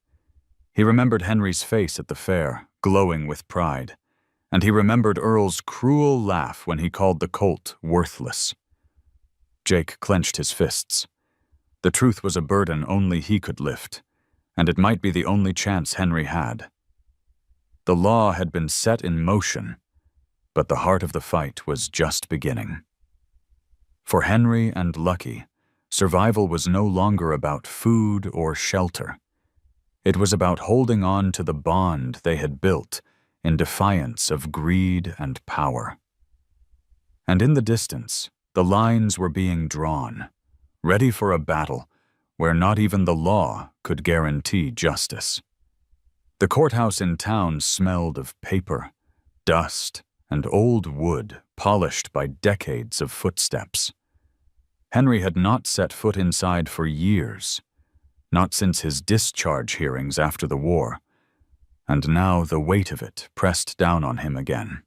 He remembered Henry's face at the fair, glowing with pride, and he remembered Earl's cruel laugh when he called the colt worthless. Jake clenched his fists. The truth was a burden only he could lift, and it might be the only chance Henry had. The law had been set in motion, but the heart of the fight was just beginning. For Henry and Lucky, survival was no longer about food or shelter. It was about holding on to the bond they had built in defiance of greed and power. And in the distance, the lines were being drawn, ready for a battle where not even the law could guarantee justice. The courthouse in town smelled of paper, dust, and old wood polished by decades of footsteps. Henry had not set foot inside for years, not since his discharge hearings after the war, and now the weight of it pressed down on him again.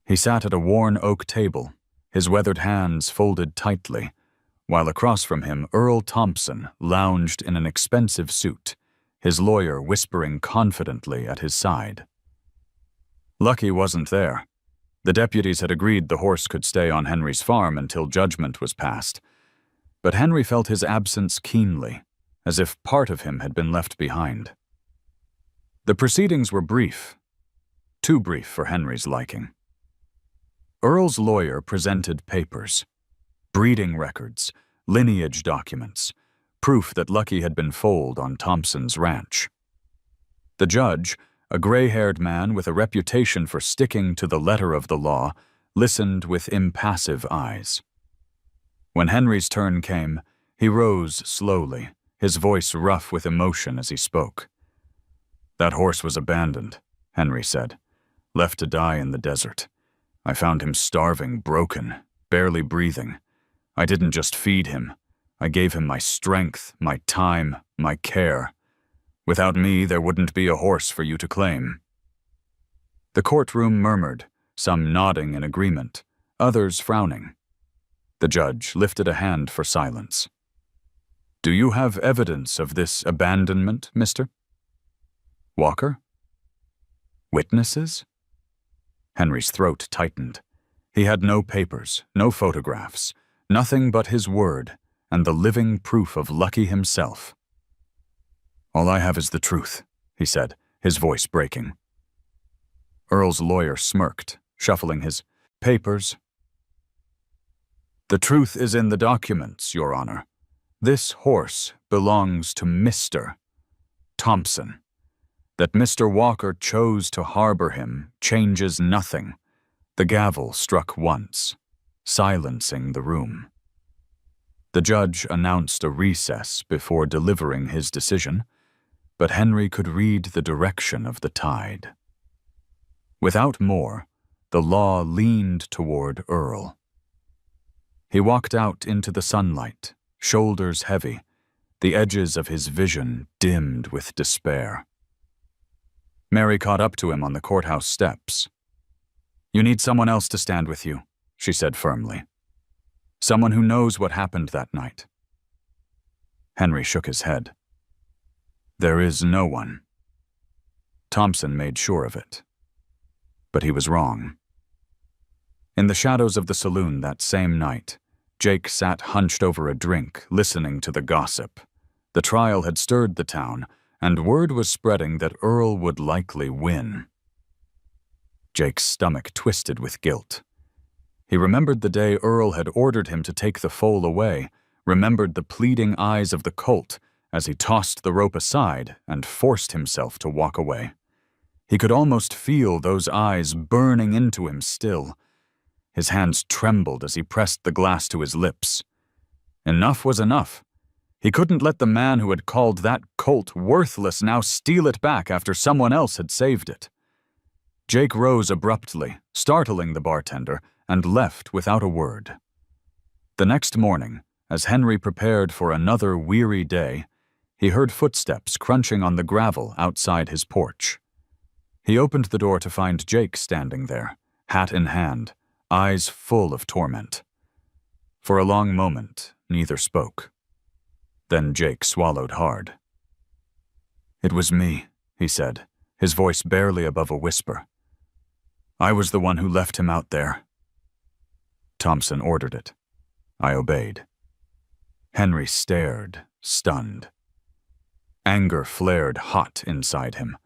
He sat at a worn oak table, his weathered hands folded tightly, while across from him Earl Thompson lounged in an expensive suit, his lawyer whispering confidently at his side. Lucky wasn't there. The deputies had agreed the horse could stay on Henry's farm until judgment was passed, but Henry felt his absence keenly, as if part of him had been left behind. The proceedings were brief, too brief for Henry's liking. Earl's lawyer presented papers, breeding records, lineage documents, proof that Lucky had been foaled on Thompson's ranch. The judge, a gray-haired man with a reputation for sticking to the letter of the law, listened with impassive eyes. When Henry's turn came, he rose slowly, his voice rough with emotion as he spoke. "That horse was abandoned," Henry said, "left to die in the desert. I found him starving, broken, barely breathing. I didn't just feed him. I gave him my strength, my time, my care. Without me, there wouldn't be a horse for you to claim." The courtroom murmured, some nodding in agreement, others frowning. The judge lifted a hand for silence. "Do you have evidence of this abandonment, mister?" "Walker? Witnesses?" Henry's throat tightened. He had no papers, no photographs, nothing but his word, and the living proof of Lucky himself. "All I have is the truth," he said, his voice breaking. Earl's lawyer smirked, shuffling his papers. "The truth is in the documents, Your Honor. This horse belongs to Mr. Thompson. That Mr. Walker chose to harbor him changes nothing." The gavel struck once, silencing the room. The judge announced a recess before delivering his decision, but Henry could read the direction of the tide. Without more, the law leaned toward Earl. He walked out into the sunlight, shoulders heavy, the edges of his vision dimmed with despair. Mary caught up to him on the courthouse steps. "You need someone else to stand with you," she said firmly. "Someone who knows what happened that night." Henry shook his head. "There is no one." Thompson made sure of it. But he was wrong. In the shadows of the saloon that same night, Jake sat hunched over a drink, listening to the gossip. The trial had stirred the town, and word was spreading that Earl would likely win. Jake's stomach twisted with guilt. He remembered the day Earl had ordered him to take the foal away, remembered the pleading eyes of the colt as he tossed the rope aside and forced himself to walk away. He could almost feel those eyes burning into him still. His hands trembled as he pressed the glass to his lips. Enough was enough. He couldn't let the man who had called that colt worthless now steal it back after someone else had saved it. Jake rose abruptly, startling the bartender, and left without a word. The next morning, as Henry prepared for another weary day, he heard footsteps crunching on the gravel outside his porch. He opened the door to find Jake standing there, hat in hand, eyes full of torment. For a long moment, neither spoke. Then Jake swallowed hard. "It was me," he said, his voice barely above a whisper. "I was the one who left him out there." Thompson ordered it. I obeyed. Henry stared, stunned. Anger flared hot inside him,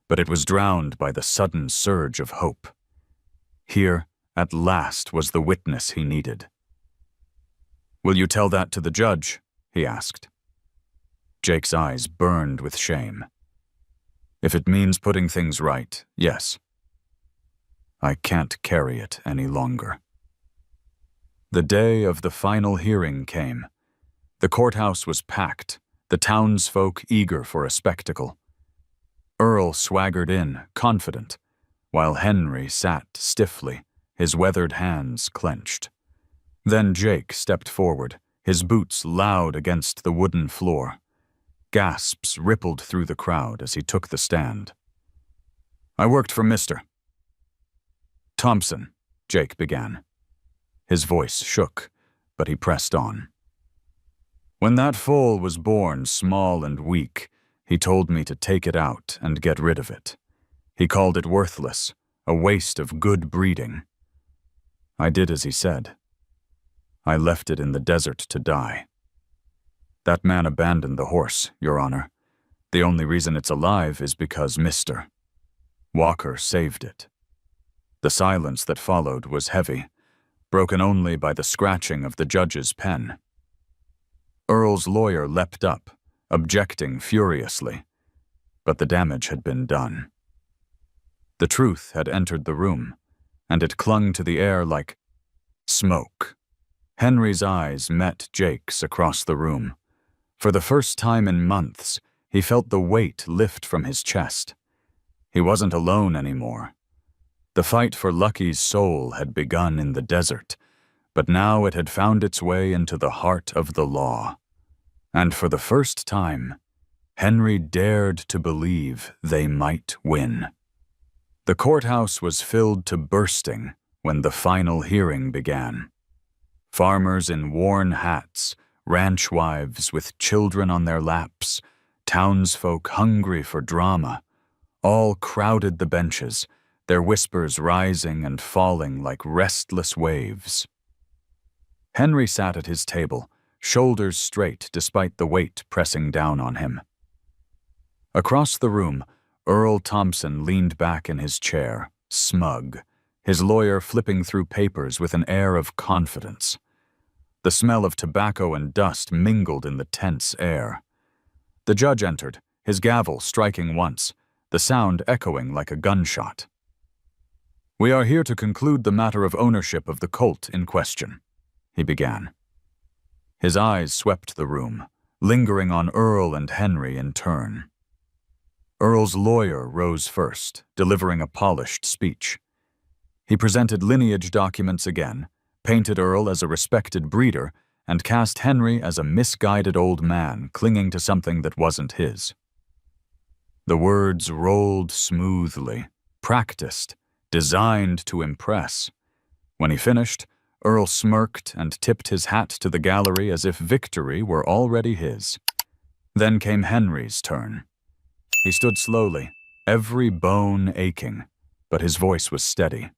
but it was drowned by the sudden surge of hope. Here, at last, was the witness he needed. "Will you tell that to the judge?" he asked. Jake's eyes burned with shame. "If it means putting things right, yes. I can't carry it any longer." The day of the final hearing came. The courthouse was packed, the townsfolk eager for a spectacle. Earl swaggered in, confident, while Henry sat stiffly, his weathered hands clenched. Then Jake stepped forward, his boots loud against the wooden floor. Gasps rippled through the crowd as he took the stand. "I worked for Mr. Thompson," Jake began. His voice shook, but he pressed on. "When that foal was born small and weak, he told me to take it out and get rid of it. He called it worthless, a waste of good breeding. I did as he said. I left it in the desert to die. That man abandoned the horse, Your Honor. The only reason it's alive is because Mr. Walker saved it." The silence that followed was heavy, broken only by the scratching of the judge's pen. Earl's lawyer leapt up, objecting furiously, but the damage had been done. The truth had entered the room, and it clung to the air like smoke. Henry's eyes met Jake's across the room. For the first time in months, he felt the weight lift from his chest. He wasn't alone anymore. The fight for Lucky's soul had begun in the desert, but now it had found its way into the heart of the law. And for the first time, Henry dared to believe they might win. The courthouse was filled to bursting when the final hearing began. Farmers in worn hats, ranch wives with children on their laps, townsfolk hungry for drama, all crowded the benches, their whispers rising and falling like restless waves. Henry sat at his table, shoulders straight despite the weight pressing down on him. Across the room, Earl Thompson leaned back in his chair, smug, his lawyer flipping through papers with an air of confidence. The smell of tobacco and dust mingled in the tense air. The judge entered, his gavel striking once, the sound echoing like a gunshot. "We are here to conclude the matter of ownership of the colt in question," he began. His eyes swept the room, lingering on Earl and Henry in turn. Earl's lawyer rose first, delivering a polished speech. He presented lineage documents again, painted Earl as a respected breeder, and cast Henry as a misguided old man clinging to something that wasn't his. The words rolled smoothly, practiced, designed to impress. When he finished, Earl smirked and tipped his hat to the gallery as if victory were already his. Then came Henry's turn. He stood slowly, every bone aching, but his voice was steady.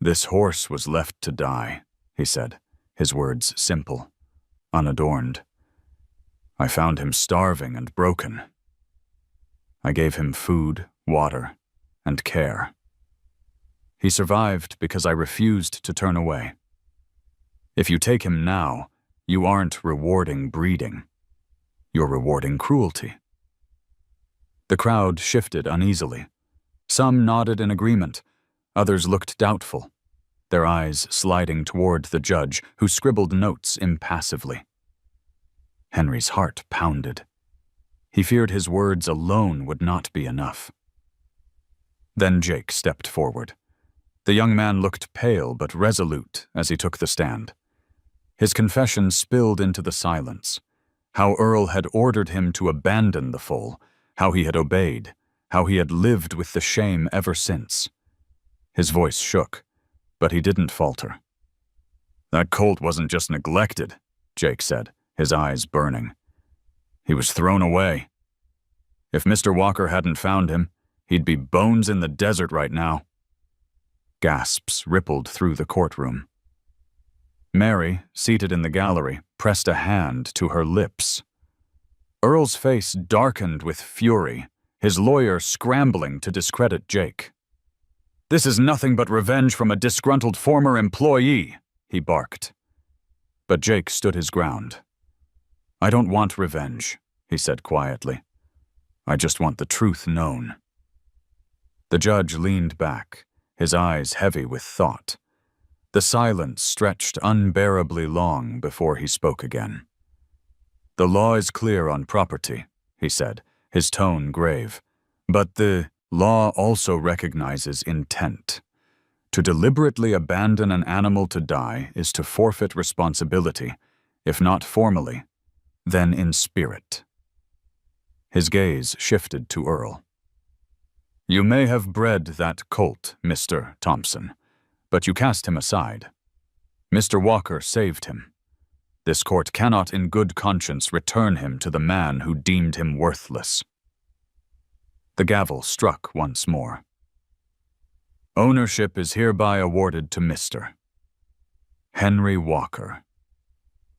"This horse was left to die," he said, his words simple, unadorned. "I found him starving and broken. I gave him food, water, and care. He survived because I refused to turn away. If you take him now, you aren't rewarding breeding. You're rewarding cruelty." The crowd shifted uneasily. Some nodded in agreement, others looked doubtful, their eyes sliding toward the judge, who scribbled notes impassively. Henry's heart pounded. He feared his words alone would not be enough. Then Jake stepped forward. The young man looked pale but resolute as he took the stand. His confession spilled into the silence. How Earl had ordered him to abandon the foal, how he had obeyed, how he had lived with the shame ever since. His voice shook, but he didn't falter. "That colt wasn't just neglected," Jake said, his eyes burning. "He was thrown away. If Mr. Walker hadn't found him, he'd be bones in the desert right now." Gasps rippled through the courtroom. Mary, seated in the gallery, pressed a hand to her lips. Earl's face darkened with fury, his lawyer scrambling to discredit Jake. "This is nothing but revenge from a disgruntled former employee," he barked. But Jake stood his ground. "I don't want revenge," he said quietly. "I just want the truth known." The judge leaned back, his eyes heavy with thought. The silence stretched unbearably long before he spoke again. "The law is clear on property," he said, his tone grave. "But the law also recognizes intent. To deliberately abandon an animal to die is to forfeit responsibility, if not formally, then in spirit." His gaze shifted to Earl. "You may have bred that colt, Mr. Thompson, but you cast him aside. Mr. Walker saved him. This court cannot in good conscience return him to the man who deemed him worthless." The gavel struck once more. "Ownership is hereby awarded to Mr. Henry Walker."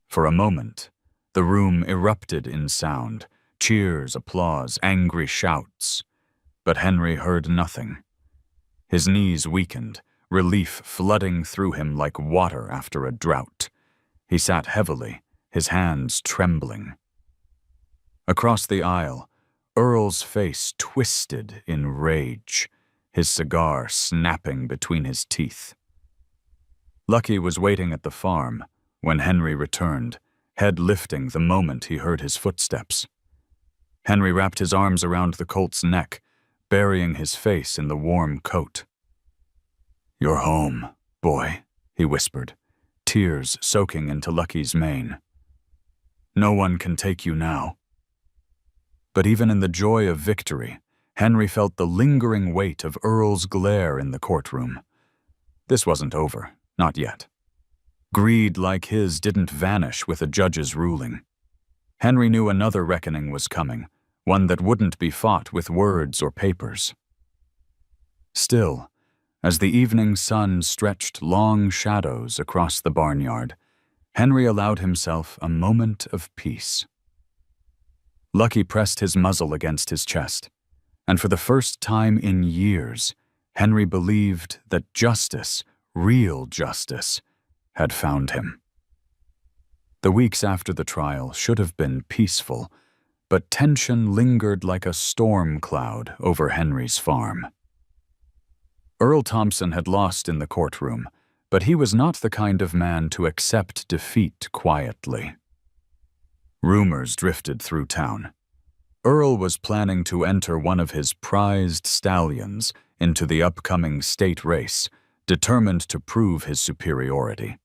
For a moment, the room erupted in sound, cheers, applause, angry shouts. But Henry heard nothing. His knees weakened, relief flooding through him like water after a drought. He sat heavily, his hands trembling. Across the aisle, Earl's face twisted in rage, his cigar snapping between his teeth. Lucky was waiting at the farm when Henry returned, head lifting the moment he heard his footsteps. Henry wrapped his arms around the colt's neck, burying his face in the warm coat. "You're home, boy," he whispered, tears soaking into Lucky's mane. "No one can take you now." But even in the joy of victory, Henry felt the lingering weight of Earl's glare in the courtroom. This wasn't over, not yet. Greed like his didn't vanish with a judge's ruling. Henry knew another reckoning was coming, one that wouldn't be fought with words or papers. Still, as the evening sun stretched long shadows across the barnyard, Henry allowed himself a moment of peace. Lucky pressed his muzzle against his chest, and for the first time in years, Henry believed that justice, real justice, had found him. The weeks after the trial should have been peaceful, but tension lingered like a storm cloud over Henry's farm. Earl Thompson had lost in the courtroom, but he was not the kind of man to accept defeat quietly. Rumors drifted through town. Earl was planning to enter one of his prized stallions into the upcoming state race, determined to prove his superiority.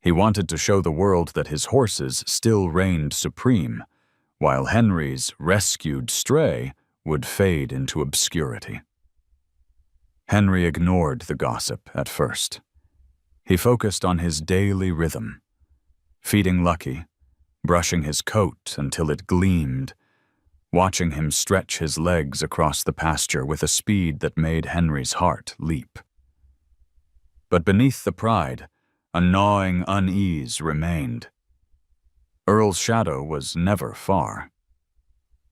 He wanted to show the world that his horses still reigned supreme, while Henry's rescued stray would fade into obscurity. Henry ignored the gossip at first. He focused on his daily rhythm, feeding Lucky, brushing his coat until it gleamed, watching him stretch his legs across the pasture with a speed that made Henry's heart leap. But beneath the pride, a gnawing unease remained. Earl's shadow was never far.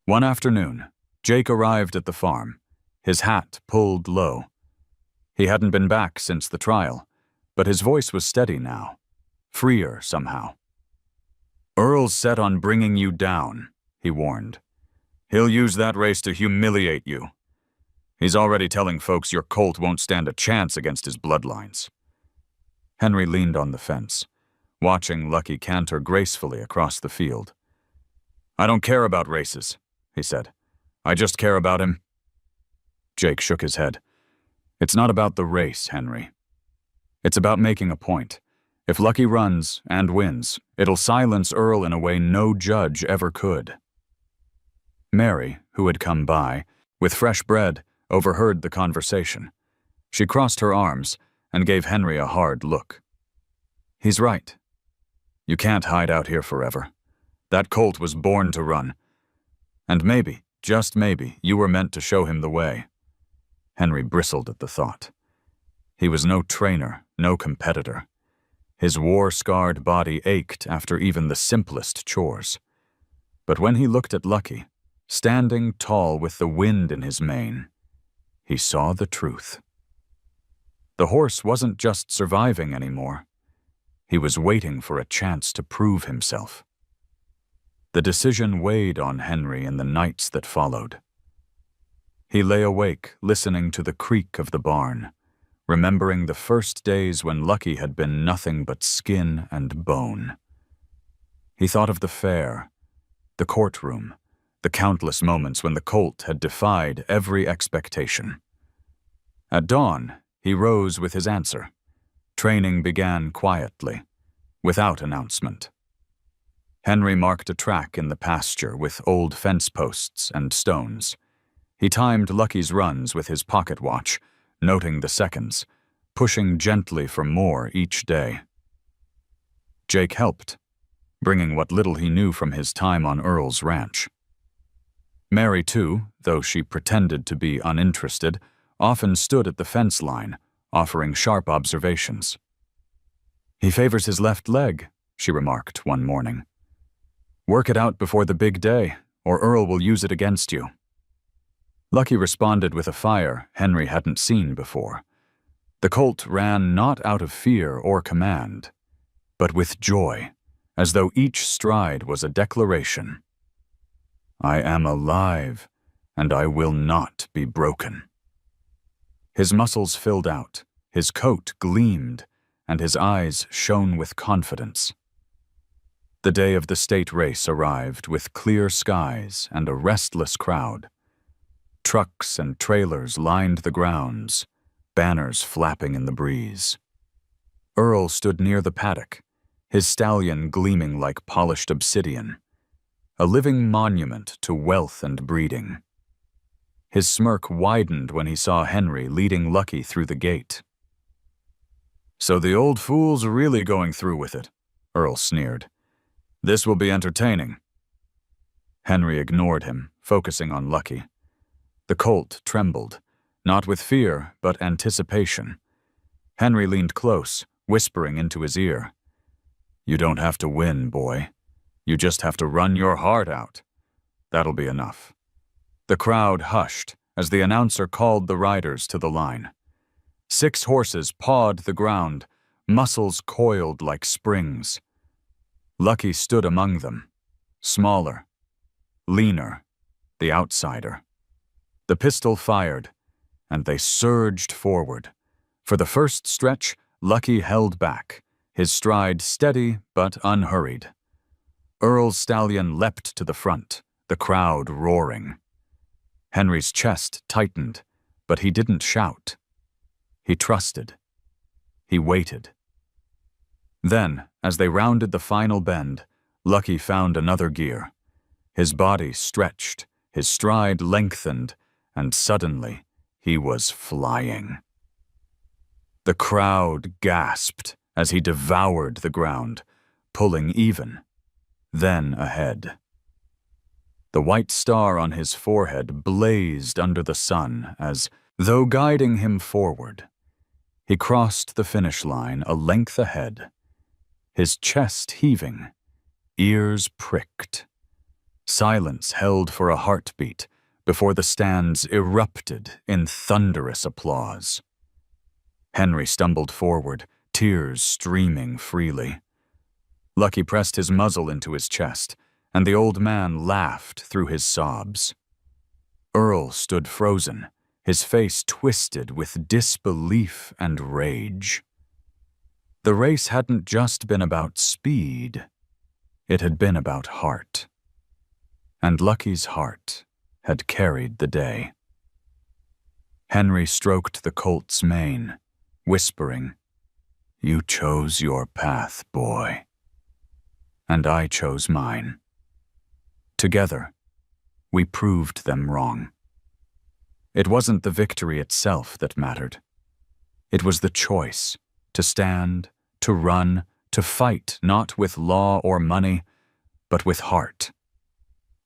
One afternoon, Jake arrived at the farm, his hat pulled low. He hadn't been back since the trial, but his voice was steady now, freer somehow. "Earl's set on bringing you down," he warned. "He'll use that race to humiliate you. He's already telling folks your colt won't stand a chance against his bloodlines." Henry leaned on the fence, watching Lucky canter gracefully across the field. "I don't care about races," he said. "I just care about him." Jake shook his head. "It's not about the race, Henry. It's about making a point. If Lucky runs and wins, it'll silence Earl in a way no judge ever could." Mary, who had come by, with fresh bread, overheard the conversation. She crossed her arms and gave Henry a hard look. "He's right. You can't hide out here forever. That colt was born to run. And maybe, just maybe, you were meant to show him the way." Henry bristled at the thought. He was no trainer, no competitor. His war-scarred body ached after even the simplest chores. But when he looked at Lucky, standing tall with the wind in his mane, he saw the truth. The horse wasn't just surviving anymore. He was waiting for a chance to prove himself. The decision weighed on Henry in the nights that followed. He lay awake, listening to the creak of the barn, remembering the first days when Lucky had been nothing but skin and bone. He thought of the fair, the courtroom, the countless moments when the colt had defied every expectation. At dawn, he rose with his answer. Training began quietly, without announcement. Henry marked a track in the pasture with old fence posts and stones. He timed Lucky's runs with his pocket watch, noting the seconds, pushing gently for more each day. Jake helped, bringing what little he knew from his time on Earl's ranch. Mary, too, though she pretended to be uninterested, often stood at the fence line, offering sharp observations. "He favors his left leg," she remarked one morning. "Work it out before the big day, or Earl will use it against you." Lucky responded with a fire Henry hadn't seen before. The colt ran not out of fear or command, but with joy, as though each stride was a declaration. "I am alive, and I will not be broken." His muscles filled out, his coat gleamed, and his eyes shone with confidence. The day of the state race arrived with clear skies and a restless crowd. Trucks and trailers lined the grounds, banners flapping in the breeze. Earl stood near the paddock, his stallion gleaming like polished obsidian, a living monument to wealth and breeding. His smirk widened when he saw Henry leading Lucky through the gate. "So the old fool's really going through with it," Earl sneered. "This will be entertaining." Henry ignored him, focusing on Lucky. The colt trembled, not with fear, but anticipation. Henry leaned close, whispering into his ear. You don't have to win, boy. You just have to run your heart out. That'll be enough." The crowd hushed as the announcer called the riders to the line. 6 horses pawed the ground, muscles coiled like springs. Lucky stood among them, smaller, leaner, the outsider. The pistol fired, and they surged forward. For the first stretch, Lucky held back, his stride steady but unhurried. Earl's stallion leapt to the front, the crowd roaring. Henry's chest tightened, but he didn't shout. He trusted. He waited. Then, as they rounded the final bend, Lucky found another gear. His body stretched, his stride lengthened, and suddenly he was flying. The crowd gasped as he devoured the ground, pulling even, then ahead. The white star on his forehead blazed under the sun as, though guiding him forward, he crossed the finish line a length ahead, his chest heaving, ears pricked. Silence held for a heartbeat before the stands erupted in thunderous applause. Henry stumbled forward, tears streaming freely. Lucky pressed his muzzle into his chest, and the old man laughed through his sobs. Earl stood frozen, his face twisted with disbelief and rage. The race hadn't just been about speed, it had been about heart. And Lucky's heart had carried the day. Henry stroked the colt's mane, whispering, "You chose your path, boy. And I chose mine. Together, we proved them wrong." It wasn't the victory itself that mattered. It was the choice to stand, to run, to fight not with law or money, but with heart.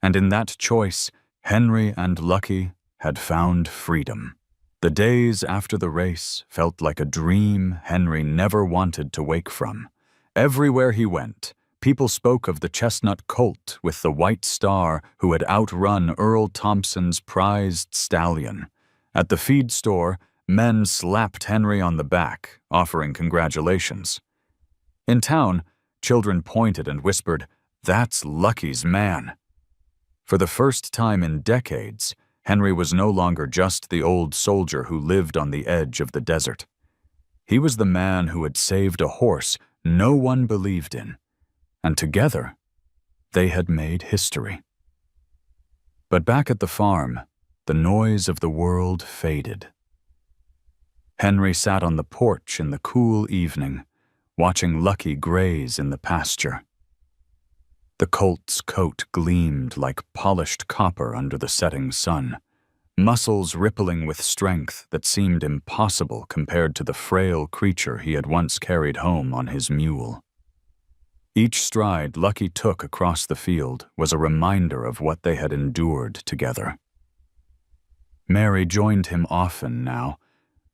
And in that choice, Henry and Lucky had found freedom. The days after the race felt like a dream Henry never wanted to wake from. Everywhere he went, people spoke of the chestnut colt with the white star who had outrun Earl Thompson's prized stallion. At the feed store, men slapped Henry on the back, offering congratulations. In town, children pointed and whispered, "That's Lucky's man." For the first time in decades, Henry was no longer just the old soldier who lived on the edge of the desert. He was the man who had saved a horse no one believed in, and together, they had made history. But back at the farm, the noise of the world faded. Henry sat on the porch in the cool evening, watching Lucky graze in the pasture. The colt's coat gleamed like polished copper under the setting sun, muscles rippling with strength that seemed impossible compared to the frail creature he had once carried home on his mule. Each stride Lucky took across the field was a reminder of what they had endured together. Mary joined him often now,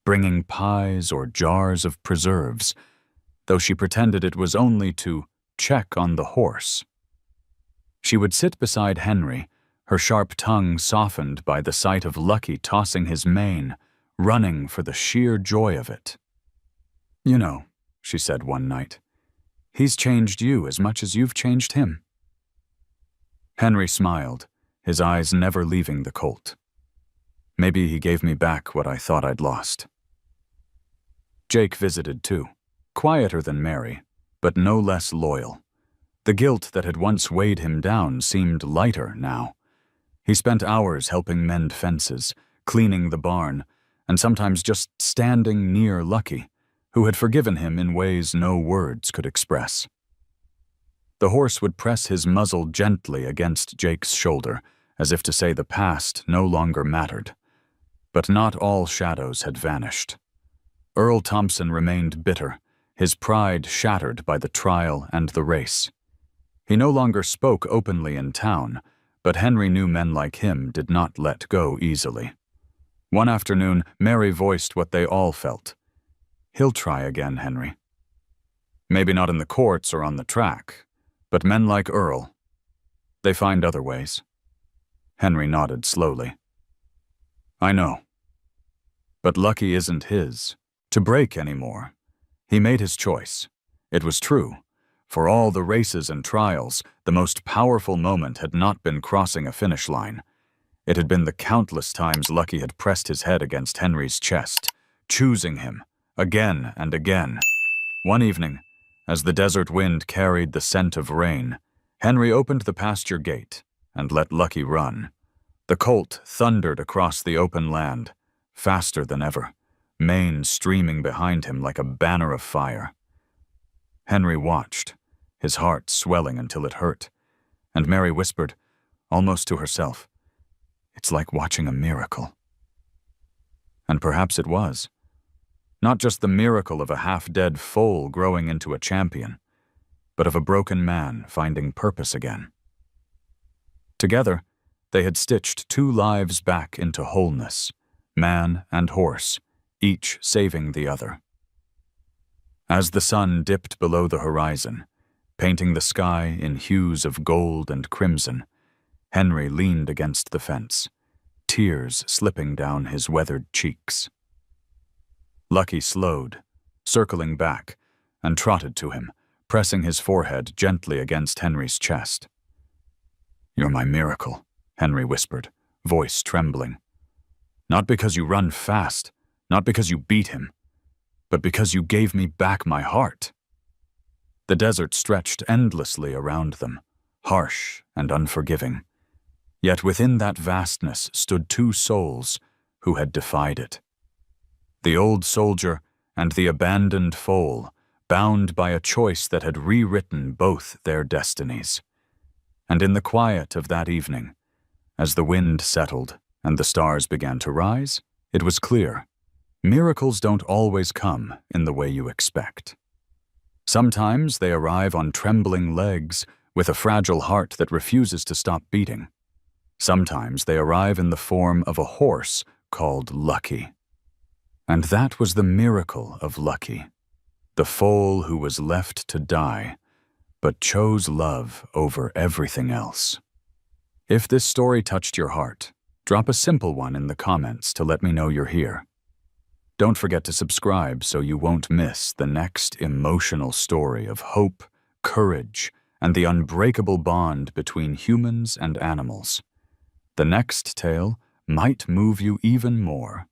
bringing pies or jars of preserves, though she pretended it was only to check on the horse. She would sit beside Henry, her sharp tongue softened by the sight of Lucky tossing his mane, running for the sheer joy of it. "You know," she said one night, "he's changed you as much as you've changed him." Henry smiled, his eyes never leaving the colt. "Maybe he gave me back what I thought I'd lost." Jake visited too, quieter than Mary, but no less loyal. The guilt that had once weighed him down seemed lighter now. He spent hours helping mend fences, cleaning the barn, and sometimes just standing near Lucky, who had forgiven him in ways no words could express. The horse would press his muzzle gently against Jake's shoulder, as if to say the past no longer mattered. But not all shadows had vanished. Earl Thompson remained bitter, his pride shattered by the trial and the race. He no longer spoke openly in town, but Henry knew men like him did not let go easily. One afternoon, Mary voiced what they all felt. "He'll try again, Henry." Maybe not in the courts or on the track, but men like Earl, they find other ways. Henry nodded slowly. I know. But Lucky isn't his to break anymore. He made his choice. It was true. For all the races and trials, the most powerful moment had not been crossing a finish line. It had been the countless times Lucky had pressed his head against Henry's chest, choosing him, again and again. One evening, as the desert wind carried the scent of rain, Henry opened the pasture gate and let Lucky run. The colt thundered across the open land, faster than ever, mane streaming behind him like a banner of fire. Henry watched, his heart swelling until it hurt, and Mary whispered, almost to herself, "It's like watching a miracle." And perhaps it was. Not just the miracle of a half-dead foal growing into a champion, but of a broken man finding purpose again. Together, they had stitched 2 lives back into wholeness, man and horse, each saving the other. As the sun dipped below the horizon, painting the sky in hues of gold and crimson, Henry leaned against the fence, tears slipping down his weathered cheeks. Lucky slowed, circling back, and trotted to him, pressing his forehead gently against Henry's chest. "You're my miracle," Henry whispered, voice trembling. "Not because you run fast, not because you beat him, but because you gave me back my heart." The desert stretched endlessly around them, harsh and unforgiving. Yet within that vastness stood 2 souls who had defied it. The old soldier and the abandoned foal, bound by a choice that had rewritten both their destinies. And in the quiet of that evening, as the wind settled and the stars began to rise, it was clear. Miracles don't always come in the way you expect. Sometimes they arrive on trembling legs with a fragile heart that refuses to stop beating. Sometimes they arrive in the form of a horse called Lucky. And that was the miracle of Lucky, the foal who was left to die, but chose love over everything else. If this story touched your heart, drop a simple one in the comments to let me know you're here. Don't forget to subscribe so you won't miss the next emotional story of hope, courage, and the unbreakable bond between humans and animals. The next tale might move you even more.